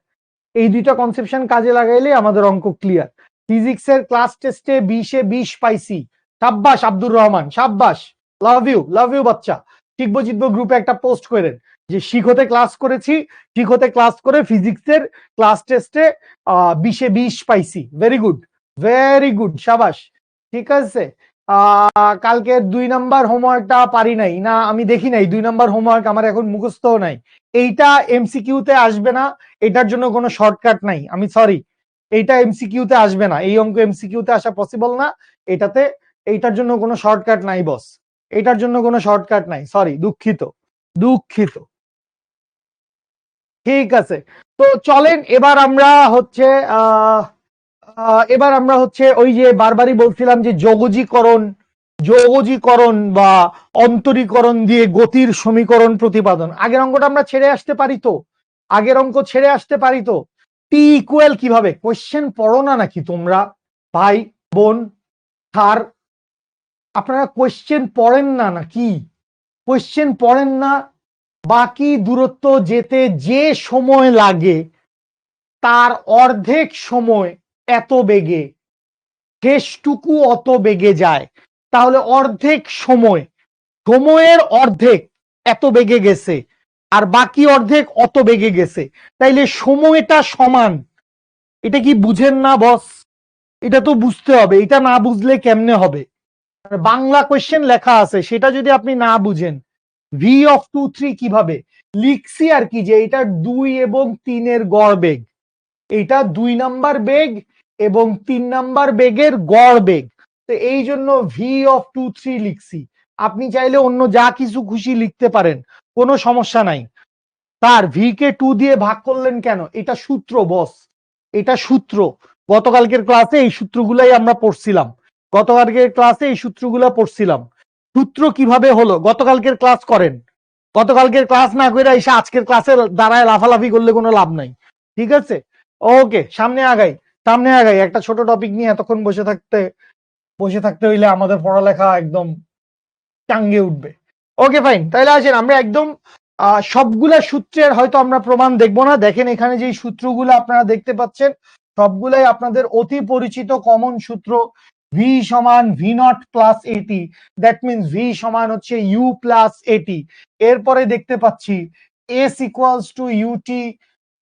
এই দুইটা কনসেপশন কাজে লাগাইলেই আমাদের অঙ্ক ক্লিয়ার। ফিজিক্সের ক্লাস টেস্টে 20-এ 20 পাইছি, সাব্বাস আব্দুর রহমান, সাব্বাস, লাভ ইউ, লাভ ইউ বাচ্চা। শিখবো জিতবো গ্রুপে একটা পোস্ট করেন যে শিখতে ক্লাস করেছি, শিখতে ক্লাস করে ফিজিক্সের ক্লাস টেস্টে 20-এ 20 পাইছি, ভেরি গুড, ভেরি গুড, সাবাস। ঠিক আছে, কালকে 2 নাম্বার হোমওয়ার্কটা পারি নাই না, আমি দেখি নাই 2 নাম্বার হোমওয়ার্ক, আমার এখন মুখস্থ নাই। এইটা এমসিকিউতে আসবে না, এটার জন্য কোনো শর্টকাট নাই, আমি সরি, এইটা এমসিকিউতে আসবে না, এই অঙ্ক এমসিকিউতে আসা পসিবল না, এটাতে, এইটার জন্য কোনো শর্টকাট নাই বস, এটার জন্য কোনো শর্টকাট নাই, সরি, দুঃখিত, দুঃখিত। ঠিক আছে, তো চলেন এবার আমরা হচ্ছে এবার আমরা হচ্ছে ওই যে বারবারই বলছিলাম যে যোগজীকরণ, যোগজীকরণ বা অন্তরীকরণ দিয়ে গতির সমীকরণ প্রতিপাদন, আগের অঙ্কটা আমরা ছেড়ে আসতে পারি তো, আগের অঙ্ক ছেড়ে আসতে পারি তো। টি ইকুয়াল কিভাবে? কোয়েশ্চেন পড়ো না নাকি তোমরা ভাই বোন স্যার? আপনারা কোয়েশ্চেন পড়েন না নাকি? কোয়েশ্চেন পড়েন না? বাকি দূরত্ব যেতে যে সময় লাগে তার অর্ধেক সময় এত বেগে, শেষটুকু অত বেগে যায়, তাহলে অর্ধেক সময়, সময়ের অর্ধেক এত বেগে গেছে আর বাকি অর্ধেক অত বেগে গেছে, তাইলে সময়টা সমান। এটা কি বুঝেন না বস? এটা তো বুঝতে হবে, এটা না বুঝলে কেমনে হবে? বাংলা কোয়েশ্চেন লেখা আছে, সেটা যদি আপনি না বুঝেন, ভি অফ 2-3 কিভাবে লিখছি আর কি, যে এটা 2 এবং 3 গড় বেগ, এটা 2 নাম্বার বেগ এবং 3 নাম্বার বেগের গড় বেগ, তো তো এই জন্য ভি অফ 2 3 লিখছি। আপনি চাইলে অন্য যা কিছু খুশি লিখতে পারেন, কোনো সমস্যা নাই। তার ভি কে 2 দিয়ে ভাগ করলেন কেন? এটা সূত্র বস, এটা সূত্র। গতকালকের ক্লাসে এই সূত্রগুলাই আমরা পড়ছিলাম, গতকালকের ক্লাসে এই সূত্রগুলো পড়ছিলাম। সূত্র কিভাবে হলো গতকালকের ক্লাস করেন, গতকালকের ক্লাস না করে এসে আজকের ক্লাসে দাঁড়ায় লাফালাফি করলে কোনো লাভ নাই, ঠিক আছে? ওকে, সামনে আগাই, সামনে আগাই। একটা ছোট টপিক নিয়ে এতক্ষণ বসে থাকতে হইলে আমাদের পড়ালেখা একদম টাঙ্গে উঠবে। ওকে ফাইন, তাহলে আসেন আমরা একদম সবগুলা সূত্রের হয়তো আমরা প্রমাণ দেখবো না। দেখেন এখানে যে সূত্রগুলো আপনারা দেখতে পাচ্ছেন সবগুলাই আপনাদের অতি পরিচিত কমন সূত্র। ভি সমান V naught plus A T, that means V সমান হচ্ছে ইউ প্লাস এটি। এরপরে দেখতে পাচ্ছি S equals to U T,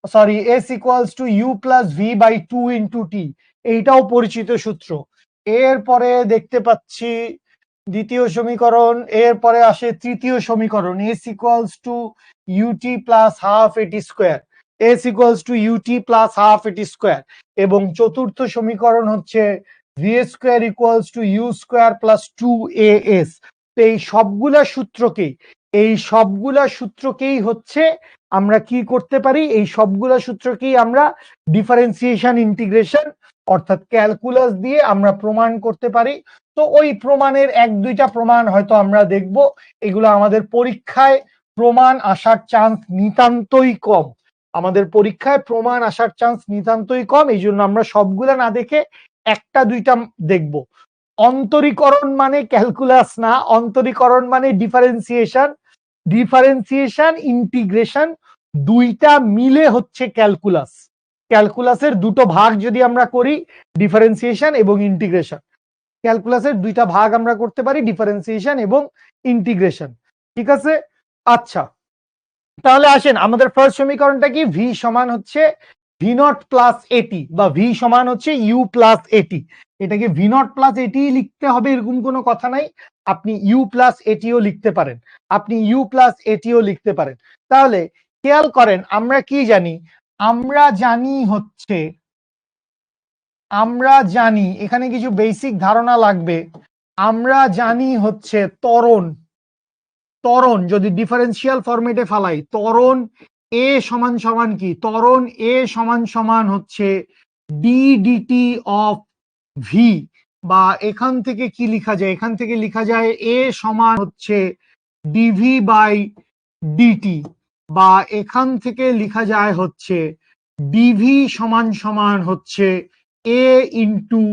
sorry S equals to U plus V by 2 into T, এইটাও পরিচিত সূত্র। এরপরে দেখতে পাচ্ছি দ্বিতীয় সমীকরণ, এরপরে আসে তৃতীয় সমীকরণ, S equals to UT plus half এটি square, S equals to UT plus half এটি স্কোয়ার। এবং চতুর্থ সমীকরণ হচ্ছে V square equals to U square plus 2as। তো এই সবগুলা সূত্রকেই হচ্ছে আমরা কি করতে পারি, এই সবগুলা সূত্রকেই আমরা ডিফারেন্সিয়েশন ইন্টিগ্রেশন অর্থাৎ ক্যালকুলাস দিয়ে আমরা প্রমাণ করতে পারি। তো ওই প্রমাণের 1-2টা প্রমাণ হয়তো আমরা দেখব, এগুলো আমাদের পরীক্ষায় প্রমাণ আসার চান্স নিতান্তই কম, আমাদের পরীক্ষায় প্রমাণ আসার চান্স নিতান্তই কম। এই জন্য আমরা সবগুলা না দেখে 1-2টা দেখব। অন্তরীকরণ মানে ক্যালকুলাস না, অন্তরীকরণ মানে ডিফারেন্সিয়েশন, ডিফারেন্সিয়েশন ইন্টিগ্রেশন দুইটা মিলে হচ্ছে ক্যালকুলাস। ক্যালকুলাসের দুটো ভাগ যদি আমরা করি, ডিফারেন্সিয়েশন এবং ইন্টিগ্রেশন, ক্যালকুলাসের দুইটা ভাগ আমরা করতে পারি, ডিফারেন্সিয়েশন এবং ইন্টিগ্রেশন, ঠিক আছে? আচ্ছা, তাহলে আসেন আমাদের ফার্স্ট সমীকরণটা কি, ভি সমান হচ্ছে ভি নট প্লাস এটি বা ভি সমান হচ্ছে ইউ প্লাস এটি। এটাকে ভি নট প্লাস এটি লিখতে হবে এরকম কোনো কথা নাই, আপনি ইউ প্লাস এটিও লিখতে পারেন, আপনি ইউ প্লাস এটিও লিখতে পারেন। তাহলে খেয়াল করেন আমরা কি জানি, আমরা জানি এখানে কিছু বেসিক ধারণা লাগবে। আমরা জানি হচ্ছে ত্বরণ যদি ডিফারেন্সিয়াল ফরম্যাটে ফালাই, ত্বরণ এ সমান সমান কি, ত্বরণ এ সমান সমান হচ্ছে ডি ডিটি অফ ভি, বা এখান থেকে কি লিখা যায়, এখান থেকে লিখা যায় এ সমান হচ্ছে ডিভি বাই ডিটি, বা এখান থেকে লিখা যায় হচ্ছে ডিভি সমান সমান হচ্ছে এ ইন্টু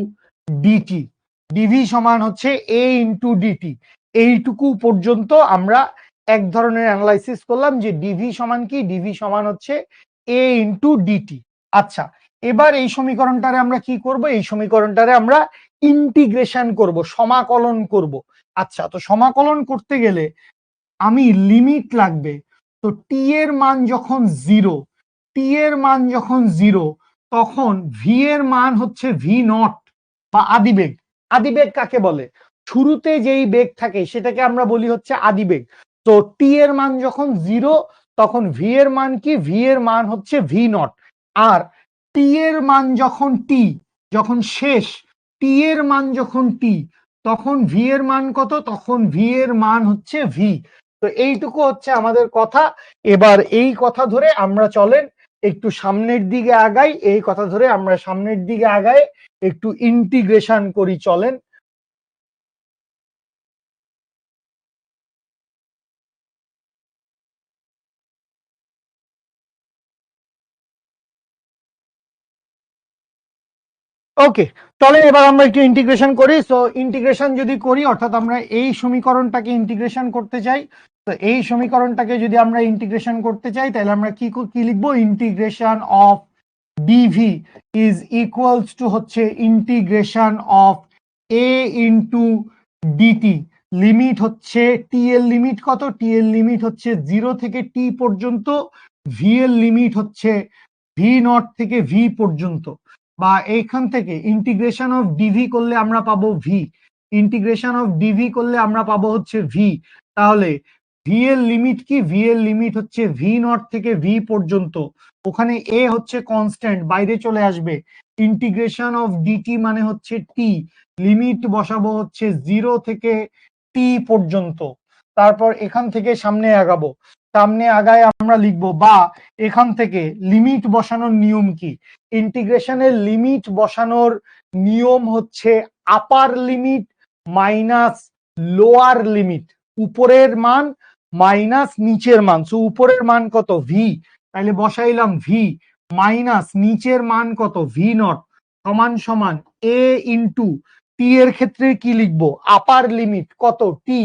ডিটি, ডিভি সমান হচ্ছে এ ইন্টু ডিটি। এইটুকু পর্যন্ত আমরা এক ধরনের অ্যানালাইসিস করলাম যে ডিভি সমান কি, ডিভি সমান হচ্ছে এ ইন্টু ডিটি। আচ্ছা, এবার এই সমীকরণটারে আমরা কি করব, এই সমীকরণটারে আমরা ইন্টিগ্রেশন করব, সমাকলন করব। আচ্ছা, তো সমাকলন করতে গেলে আমি লিমিট লাগবে। তো টি এর মান যখন জিরো, তখন ভি এর মান হচ্ছে ভি নট বা আদিবেগ। আদিবেগ কাকে বলে, শুরুতে যেই বেগ থাকে সেটাকে আমরা বলি হচ্ছে আদিবেগ। তো টি এর মান যখন জিরো তখন ভি এর মান কি, ভি এর মান হচ্ছে ভি নট। আর টি এর মান যখন শেষ, টি এর মান যখন টি, তখন ভি এর মান কত, তখন ভি এর মান হচ্ছে ভি। তো এইটুকু হচ্ছে আমাদের কথা। এবার এই কথা ধরে আমরা চলেন একটু সামনের দিকে আগাই, এই কথা ধরে আমরা সামনের দিকে আগাই, একটু ইন্টিগ্রেশন করি, চলেন। ওকে, চলেন এবার আমরা একটু ইন্টিগ্রেশন করি। সো ইন্টিগ্রেশন যদি করি, অর্থাৎ আমরা এই সমীকরণটাকে ইন্টিগ্রেশন করতে চাই, তো এই সমীকরণটাকে যদি আমরা ইন্টিগ্রেশন করতে চাই তাহলে আমরা কি লিখবো, integration of DV is equals to হচ্ছে integration of A into DT. Limit হচ্ছে টি এর লিমিট কত, টি এর লিমিট হচ্ছে 0 থেকে টি পর্যন্ত, ভি এর লিমিট হচ্ছে ভি নট থেকে ভি পর্যন্ত। বা এইখান থেকে ইন্টিগ্রেশন অফ ডিভি করলে আমরা পাবো ভি, ইন্টিগ্রেশন অফ ডিভি করলে আমরা পাবো হচ্ছে ভি। তাহলে ভি এর লিমিট কি? ভি এর লিমিট হচ্ছে ভি নট থেকে ভি পর্যন্ত। ওখানে এ হচ্ছে কনস্ট্যান্ট, বাইরে চলে আসবে। ইন্টিগ্রেশন অফ ডিটি মানে হচ্ছে টি, লিমিট বসাবো হচ্ছে 0 থেকে টি পর্যন্ত। তারপর এখান থেকে সামনে আগাবো, সামনে আগায় আমরা লিখবো, বা এখান থেকে লিমিট বসানোর নিয়ম কি? ইন্টিগ্রেশনের লিমিট বসানোর নিয়ম হচ্ছে আপার লিমিট মাইনাস লোয়ার লিমিট, উপরের মান মাইনাস নিচের মান। সো উপরের মান কত? ভি, তাহলে বসাইলাম ভি, মাইনাস নিচের মান কত? ভি নট, সমান সমান এ ইন্টু টি এর ক্ষেত্রে কি লিখবো? আপার লিমিট কত? টি,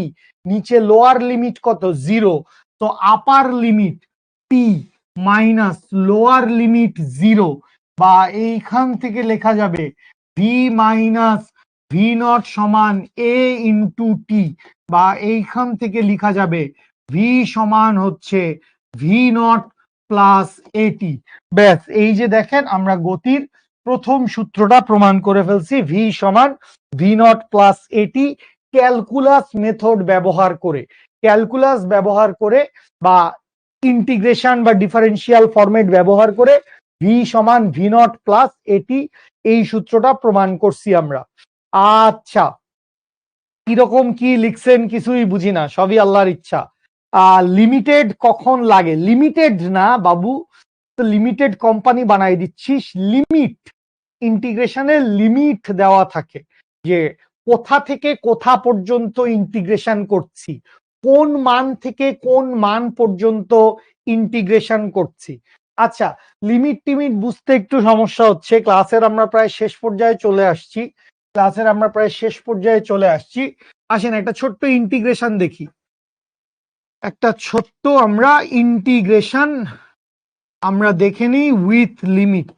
নিচে লোয়ার লিমিট কত? 0। তো আপার লিমিট টি মাইনাস লোয়ার লিমিট 0, বা এইখান থেকে লেখা যাবে ভি মাইনাস ভি নট সমান এ ইন্টু টি, বা এইখান থেকে লেখা যাবে ভি সমান হচ্ছে ভি নট প্লাস এটি। ব্যাস, এই যে দেখেন আমরা গতির প্রথম সূত্রটা প্রমাণ করে ফেলছি, ভি সমান ভি নট প্লাস এটি, ক্যালকুলাস মেথড ব্যবহার করে। ক্যালকুলাস ব্যবহার করে বা ইন্টিগ্রেশন বা ডিফারেন্সিয়াল ফরম্যাট ব্যবহার করে ভি সমান ভি নট প্লাস এটি, এই সূত্রটা প্রমাণ করছি আমরা। আচ্ছা, কিরকম কি লিখছেন কিছুই বুঝি না, সবই আল্লাহর ইচ্ছা। লিমিটেড কখন লাগে? লিমিটেড না বাবু, তো লিমিটেড কোম্পানি বানাই দিচ্ছিস। লিমিট, ইন্টিগ্রেশনের লিমিট দেওয়া থাকে যে কোথা থেকে কোথা পর্যন্ত ইন্টিগ্রেশন করছি, কোন মান থেকে কোন মান পর্যন্ত ইন্টিগ্রেশন করছি। আচ্ছা, লিমিট টিমিট বুঝতে একটু সমস্যা হচ্ছে, ক্লাসের আমরা প্রায় শেষ পর্যায়ে চলে আসছি। আসেন একটা ছোট্ট ইন্টিগ্রেশন দেখি, একটা ছোট্ট আমরা ইন্টিগ্রেশন আমরা দেখে নিই উইথ লিমিট।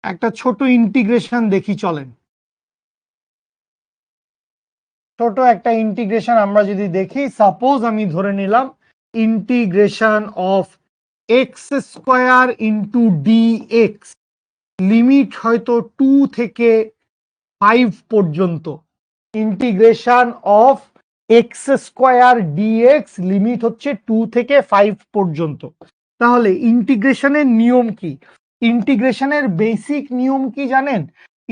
একটা ছোট ইন্টিগ্রেশন দেখি, চলেন। ছোট একটা ইন্টিগ্রেশন আমরা যদি দেখি, সাপোজ আমি ধরে নিলাম integration of x square into d x, limit হয়তো 2 থেকে 5 পর্যন্ত। Integration of x square d x limit হচ্ছে 2 থেকে 5 পর্যন্ত। তাহলে ইন্টিগ্রেশনের নিয়ম কি? ইন্টিগ্রেশনের বেসিক নিয়ম কি জানেন?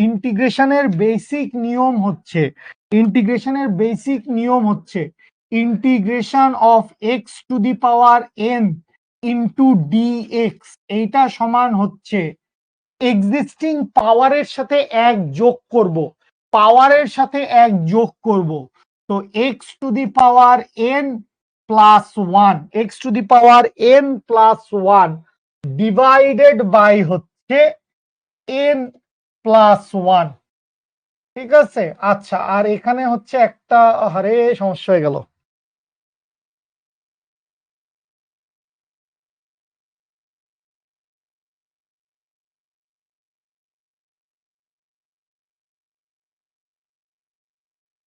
ইন্টিগ্রেশনের বেসিক নিয়ম হচ্ছে integration of x to the power n into d x, এইটা সমান হচ্ছে এক্সিস্টিং পাওয়ারের সাথে 1 যোগ করব, তো x to the power n plus 1, x to the power n plus 1 divided by হচ্ছে এন প্লাস 1। ঠিক আছে? আচ্ছা, আর এখানে হচ্ছে একটা, আরে সমস্যা হয়ে গেল।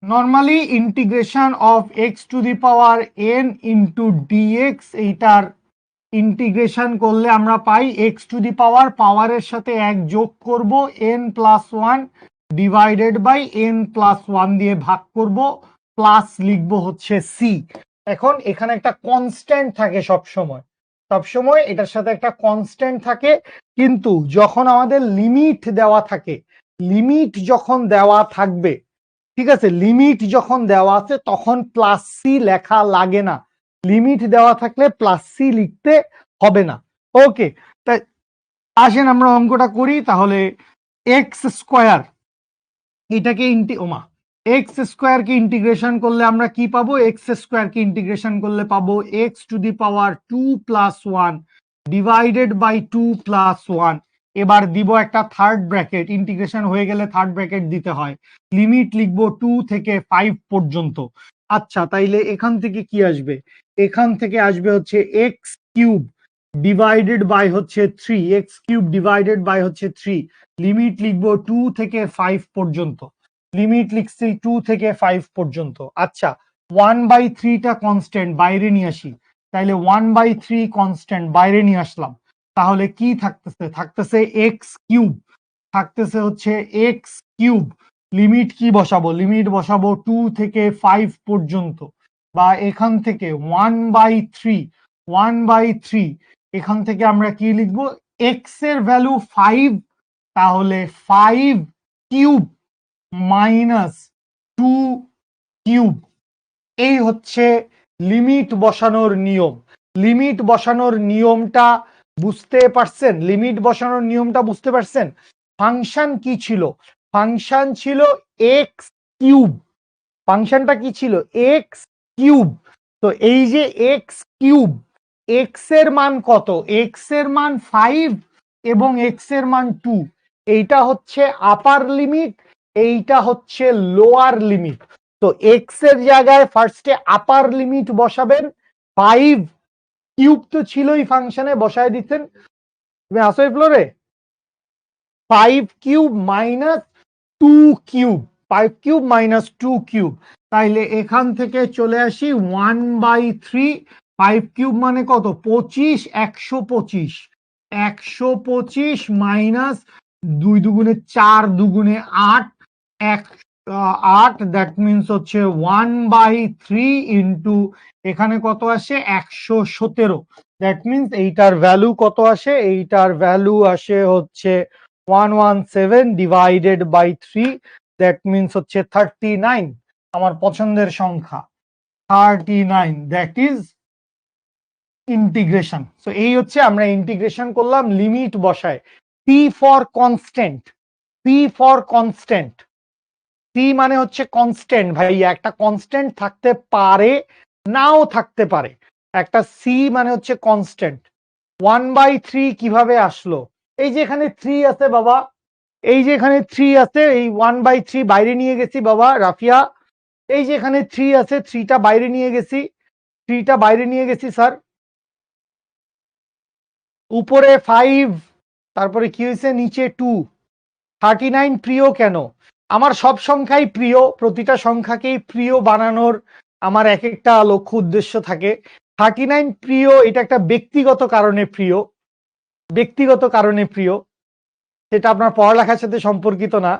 Normally integration of x to the power n into d x, এইটার ইন্টিগ্রেশন করলে আমরা পাই এক্স টু দি পাওয়ারের সাথে 1 যোগ করব, n plus 1 divided by n plus 1 দিয়ে ভাগ করব, প্লাস লিখবো হচ্ছে সি। এখন এখানে একটা কনস্ট্যান্ট থাকে সবসময় এটার সাথে একটা কনস্ট্যান্ট থাকে, কিন্তু যখন আমাদের লিমিট দেওয়া থাকে, লিমিট যখন দেওয়া থাকবে, ঠিক আছে, লিমিট যখন দেওয়া আছে তখন প্লাস সি লেখা লাগে না, লিমিট দেওয়া থাকলে প্লাস সি লিখতে হবে না। ওকে, তাই আসেন আমরা অঙ্কটা করি তাহলে। এক্স স্কোয়ার, এটাকে এক্স স্কোয়ার কে ইন্টিগ্রেশন করলে আমরা কি পাবো? এক্স স্কোয়ার কে ইন্টিগ্রেশন করলে পাবো x to the power 2 plus 1 divided by 2 plus 1। এবার দিব একটা থার্ড ব্র্যাকেট, ইন্টিগ্রেশন হয়ে গেলে থার্ড ব্র্যাকেট দিতে হয়, লিমিট লিখবো 2 থেকে 5 পর্যন্ত। আচ্ছা, তাইলে এখান থেকে কি আসবে? এখান থেকে আসবে হচ্ছে এক্স কিউব ডিভাইডেড বাই হচ্ছে 3, এক্স কিউব ডিভাইডেড বাই হচ্ছে 3, লিমিট লিখবো 2 থেকে 5 পর্যন্ত, লিমিট লিখছি 2 থেকে 5 পর্যন্ত। আচ্ছা, 1/3টা কনস্ট্যান্ট, বাইরে নিয়ে আসি, তাইলে 1/3 কনস্ট্যান্ট বাইরে নিয়ে আসলাম, তাহলে কি থাকতেছে এক্স কিউব, থাকতেছে হচ্ছে এক্স কিউব। লিমিট কি বসাবো? লিমিট বসাবো 2 থেকে 5 পর্যন্ত, বা এখান থেকে 1/3 এখান থেকে আমরা কি লিখবো, এক্স এর ভ্যালু 5, তাহলে 5 কিউব মাইনাস 2 কিউব। এই হচ্ছে লিমিট বসানোর নিয়ম। লিমিট বসানোর নিয়মটা বুঝতে পারছেন? লিমিট বসানোর নিয়মটা বুঝতে পারছেন? ফাংশন কি ছিল? ফাংশন ছিল এক্স কিউব। ফাংশনটা কি ছিল? X cube. তো এই যে এক্স কিউব, এক্স এর মান কত? এক্স এর মান 5 এবং এক্স এর মান 2। এইটা হচ্ছে আপার লিমিট, এইটা হচ্ছে লোয়ার লিমিট। তো এক্স এর জায়গায় ফার্স্টে আপার লিমিট বসাবেন, 5 কিউব তো ছিলই ফাংশনে, বসায় দিচ্ছেন। তুমি আসো এই ফ্লোরে, 5 cube minus 2 cube, 5 cube minus 2 cube. তাইলে এখান থেকে চলে আসি 1/3। 5 কিউব মানে কত? 25, 125। 125 মাইনাস 2 দুগুণে 4, দুগুণে 8, 8, দ্যাট মিনস হচ্ছে 1/3 ইন্টু এখানে কত আসে? 117। দ্যাট মিনস এইটার ভ্যালু কত আসে? এইটার ভ্যালু আসে হচ্ছে 117 ডিভাইডেড বাই 3, দ্যাট মিনস হচ্ছে 39। আমার পছন্দের সংখ্যা 39, দ্যাট ইজ ইন্টিগ্রেশন। সো এই হচ্ছে আমরা ইন্টিগ্রেশন করলাম লিমিট বসায়। P for constant, P for constant. P মানে হচ্ছে কনস্ট্যান্ট ভাই, একটা কনস্ট্যান্ট থাকতে পারে, নাও থাকতে পারে। একটা সি মানে হচ্ছে কনস্ট্যান্ট। 1/3 কিভাবে আসলো? এই যে এখানে 3 আছে বাবা, এই যে এখানে 3 আছে, এই 1/3 বাইরে নিয়ে গেছি বাবা রাফিয়া। এই যে এখানে 3 আছে, 3টা বাইরে নিয়ে গেছি, 3টা বাইরে নিয়ে গেছি স্যার। উপরে 5, তারপরে কি হয়েছে? নিচে 2। 39 প্রিয় কেন? আমার সব সংখ্যাই প্রিয়, প্রতিটা সংখ্যাকেই প্রিয় বানানোর আমার এক একটা লক্ষ্য উদ্দেশ্য থাকে। 39 প্রিয়, এটা একটা ব্যক্তিগত কারণে প্রিয়, ব্যক্তিগত কারণে প্রিয়, সেটা আপনার পড়ালেখার সাথে সম্পর্কিত না।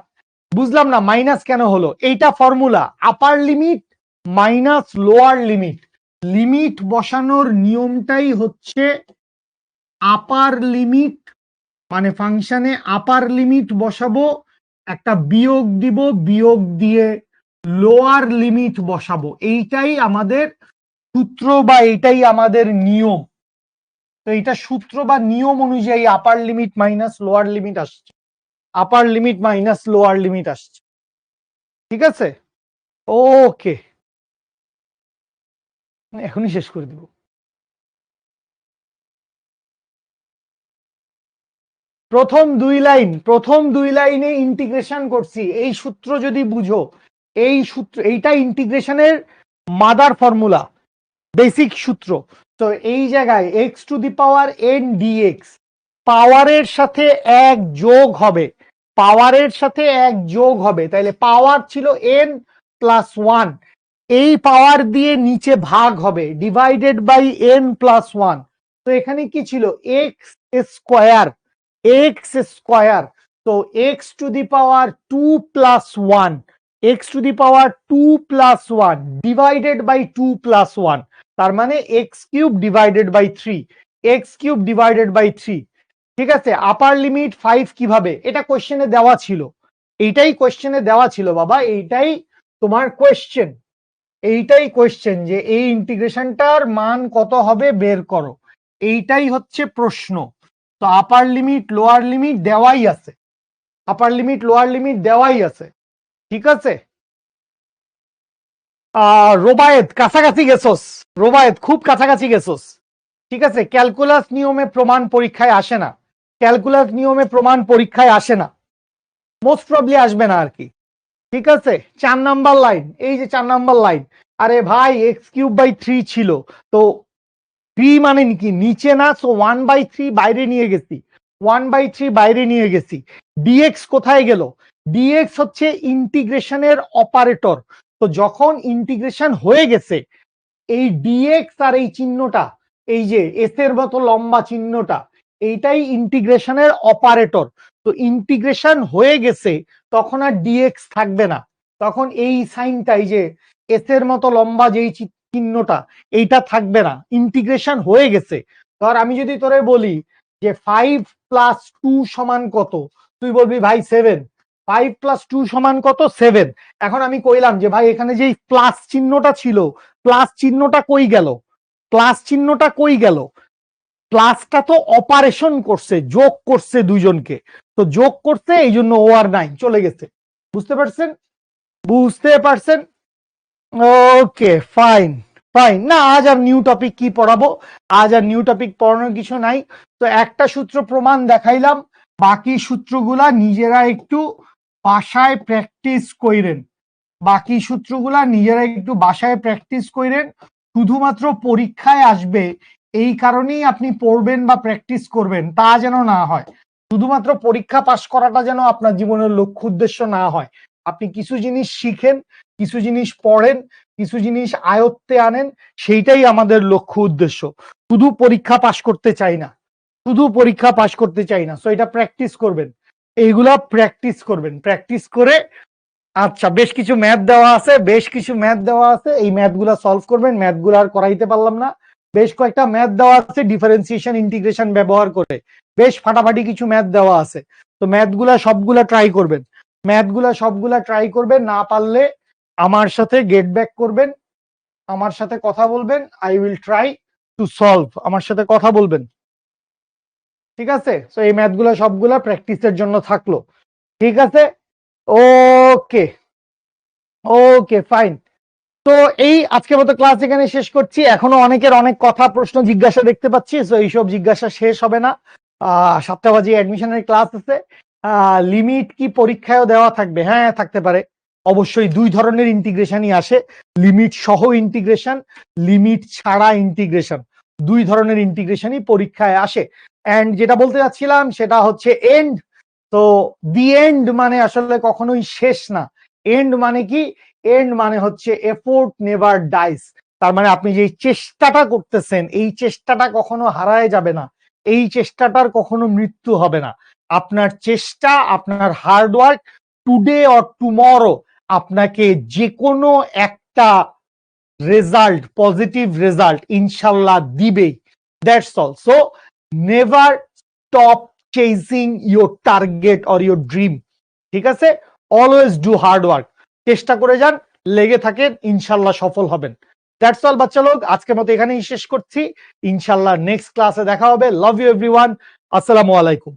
বুঝলাম না মাইনাস কেন হলো? এইটা ফর্মুলা, আপার limit minus lower limit. Limit বসানোর নিয়মটাই হচ্ছে আপার লিমিট, মানে ফাংশনে আপার লিমিট বসাবো, একটা বিয়োগ দিব, বিয়োগ দিয়ে লোয়ার লিমিট বসাবো। এইটাই আমাদের সূত্র বা এইটাই আমাদের নিয়ম। তো এইটা সূত্র বা নিয়ম অনুযায়ী upper limit minus lower limit আসছে, upper limit minus lower limit আসছে। ঠিক আছে, ওকে, এখনই শেষ করে দিব। প্রথম দুই লাইনে ইন্টিগ্রেশন করছি। এই সূত্র যদি বুঝো, এই সূত্র, এইটা ইন্টিগ্রেশনের মাদার ফর্মুলা, বেসিক সূত্র। তো এই জায়গায় x to the power n d x, পাওয়ারের সাথে এক যোগ হবে, পাওয়ারের সাথে এক যোগ হবে। তাইলে পাওয়ার ছিল এন প্লাস 1, এই পাওয়ার দিয়ে নিচে ভাগ হবে, ডিভাইডেড বাই এন প্লাস 1। তো এখানে কি ছিল? X square, X square. তো x to the power 2 plus 1, x to the power 2 plus 1 divided by 2 plus 1, তার মানে X cube divided by 3, X cube divided by 3। ঠিক আছে, আপার লিমিট 5 কিভাবে? এটা কোশ্চেনে দেওয়া ছিল, এইটাই কোশ্চেনে দেওয়া ছিল বাবা, এইটাই তোমার কোশ্চেন, এইটাই কোশ্চেন যে এই ইন্টিগ্রেশনটার মান কত হবে বের করো, এইটাই হচ্ছে প্রশ্ন। তো আপার লিমিট লোয়ার লিমিট দেওয়াই আছে, আপার লিমিট লোয়ার লিমিট দেওয়াই আছে। ঠিক আছে, রোবায়েত কাছাকাছি গেছোস, রোবায়েত খুব কাছাকাছি গেছোস। ঠিক আছে, ক্যালকুলাস নিয়মে প্রমাণ পরীক্ষায় আসে না, ক্যালকুলাস নিয়মে প্রমাণ পরীক্ষায় আসে না, মোস্ট প্রবলি আসবে না আর কি। ঠিক আছে, 4 নাম্বার লাইন, এই যে 4 নাম্বার লাইন। আরে ভাই এক্স কিউব বাই 3 ছিল, তো 3 মানে কি নিচে না, সো 1/3 বাইরে নিয়ে গেছি, 1/3 বাইরে নিয়ে গেছি। ডিএক্স কোথায় গেল? ডিএক্স হচ্ছে ইন্টিগ্রেশনের অপারেটর। তো যখন ইন্টিগ্রেশন হয়ে গেছে, এই ডিএক্স আর এই চিহ্নটা, এই যে এস এর মতো লম্বা চিহ্নটা, এইটাই ইন্টিগ্রেশনের অপারেটর। তো ইন্টিগ্রেশন হয়ে গেছে, তখন আর ডিএক্স থাকবে না, তখন এই সাইনটা, এই যে এস এর মতো লম্বা যেই চিহ্নটা এইটা থাকবে না, ইন্টিগ্রেশন হয়ে গেছে। ধর আমি যদি তোরে বলি যে 5+2 সমান কত, তুই বলবি ভাই 7। 5+2 সমান কত? 7। এখন আমি কইলাম যে ভাই এখানে যে প্লাস চিহ্নটা ছিল, প্লাস চিহ্নটা কই গেল? প্লাস চিহ্নটা কই গেল? প্লাসটা তো অপারেশন করছে, যোগ করছে দুইজনকে, তো যোগ করছে, এই জন্য ও আর নাই, চলে গেছে। বুঝতে পারছেন? বুঝতে পারছেন? Okay fine fine. না আজ আর নিউ টপিক কি পড়াবো, আজ আর নিউ টপিক পড়ানোর কিছু নাই। তো একটা সূত্র প্রমাণ দেখাইলাম, বাকি সূত্রগুলা নিজেরা একটু বাসায় প্র্যাকটিস কইরেন। বাকি সূত্রগুলা নিজেরা একটু বাসায় প্র্যাকটিস কইরেন। শুধুমাত্র পরীক্ষায় আসবে এই কারণেই আপনি পড়বেন বা প্র্যাকটিস করবেন তা যেন না হয়। শুধুমাত্র পরীক্ষা পাশ করাটা যেন আপনার জীবনের লক্ষ্য উদ্দেশ্য না হয়। আপনি কিছু জিনিস শিখেন, কিছু জিনিস পড়েন, কিছু জিনিস আয়ত্তে আনেন, সেইটাই আমাদের লক্ষ্য উদ্দেশ্য। শুধু পরীক্ষা পাশ করতে চাই না, শুধু পরীক্ষা পাশ করতে চাই না। সো এটা প্র্যাকটিস করবেন, এইগুলা প্র্যাকটিস করবেন, প্র্যাকটিস করে আচ্ছা বেশ কিছু ম্যাথ দেওয়া আছে, বেশ কিছু ম্যাথ দেওয়া আছে, এই ম্যাথগুলা সলভ করবেন। ম্যাথগুলো আর করাইতে পারলাম না, বেশ কয়েকটা ম্যাথ দেওয়া আছে ডিফারেন্সিয়েশন ইন্টিগ্রেশন ব্যবহার করে, বেশ ফাটাফাটি কিছু ম্যাথ দেওয়া আছে। তো ম্যাথগুলা সবগুলা ট্রাই করবেন, ম্যাথগুলা সবগুলা ট্রাই করবেন। না পারলে আমার সাথে গেট ব্যাক করবেন, আমার সাথে কথা বলবেন, I will try to solve, আমার সাথে কথা বলবেন, ঠিক আছে? তো এই ম্যাথগুলা সবগুলা প্র্যাকটিসের জন্য থাকলো, ঠিক আছে? ওকে ওকে ফাইন। তো এই আজকের মতো ক্লাস এখানে শেষ করছি। এখনো অনেকের অনেক কথা প্রশ্ন জিজ্ঞাসা দেখতে পাচ্ছি, তো এইসব জিজ্ঞাসা শেষ হবে না। 7টা বাজে অ্যাডমিশনের ক্লাস আছে। লিমিট কি পরীক্ষায়ও দেওয়া থাকবে? হ্যাঁ থাকতে পারে, অবশ্যই। দুই ধরনের ইন্টিগ্রেশনই আসে, লিমিট সহ ইন্টিগ্রেশন, লিমিট ছাড়া ইন্টিগ্রেশন, দুই ধরনের ইন্টিগ্রেশনই পরীক্ষায় আসে। এন্ড যেটা বলতে যাচ্ছিলাম সেটা হচ্ছে এন্ড। তো দি এন্ড মানে আসলে কখনোই শেষ না। এন্ড মানে কি? এন্ড মানে হচ্ছে এফোর্ট নেভার ডাইস। তার মানে আপনি যে চেষ্টাটা করতেছেন, এই চেষ্টাটা কখনো হারায় যাবে না, এই চেষ্টাটার কখনো মৃত্যু হবে না। আপনার চেষ্টা, আপনার হার্ডওয়ার্ক টুডে অর টুমরো আপনাকে যে কোনো একটা রেজাল্ট, পজিটিভ রেজাল্ট ইনশাল্লাহ দিবেই। That's all. So never stop chasing your target or your dream, ঠিক আছে? অলওয়েজ ডু হার্ড ওয়ার্ক, চেষ্টা করে যান, লেগে থাকেন, ইনশাল্লাহ সফল হবেন। দ্যাটস অল বাচ্চা লোক, আজকের মতো এখানেই শেষ করছি। ইনশাল্লাহ নেক্সট ক্লাসে দেখা হবে। লাভ ইউ এভরিওয়ান, আসসালামু আলাইকুম।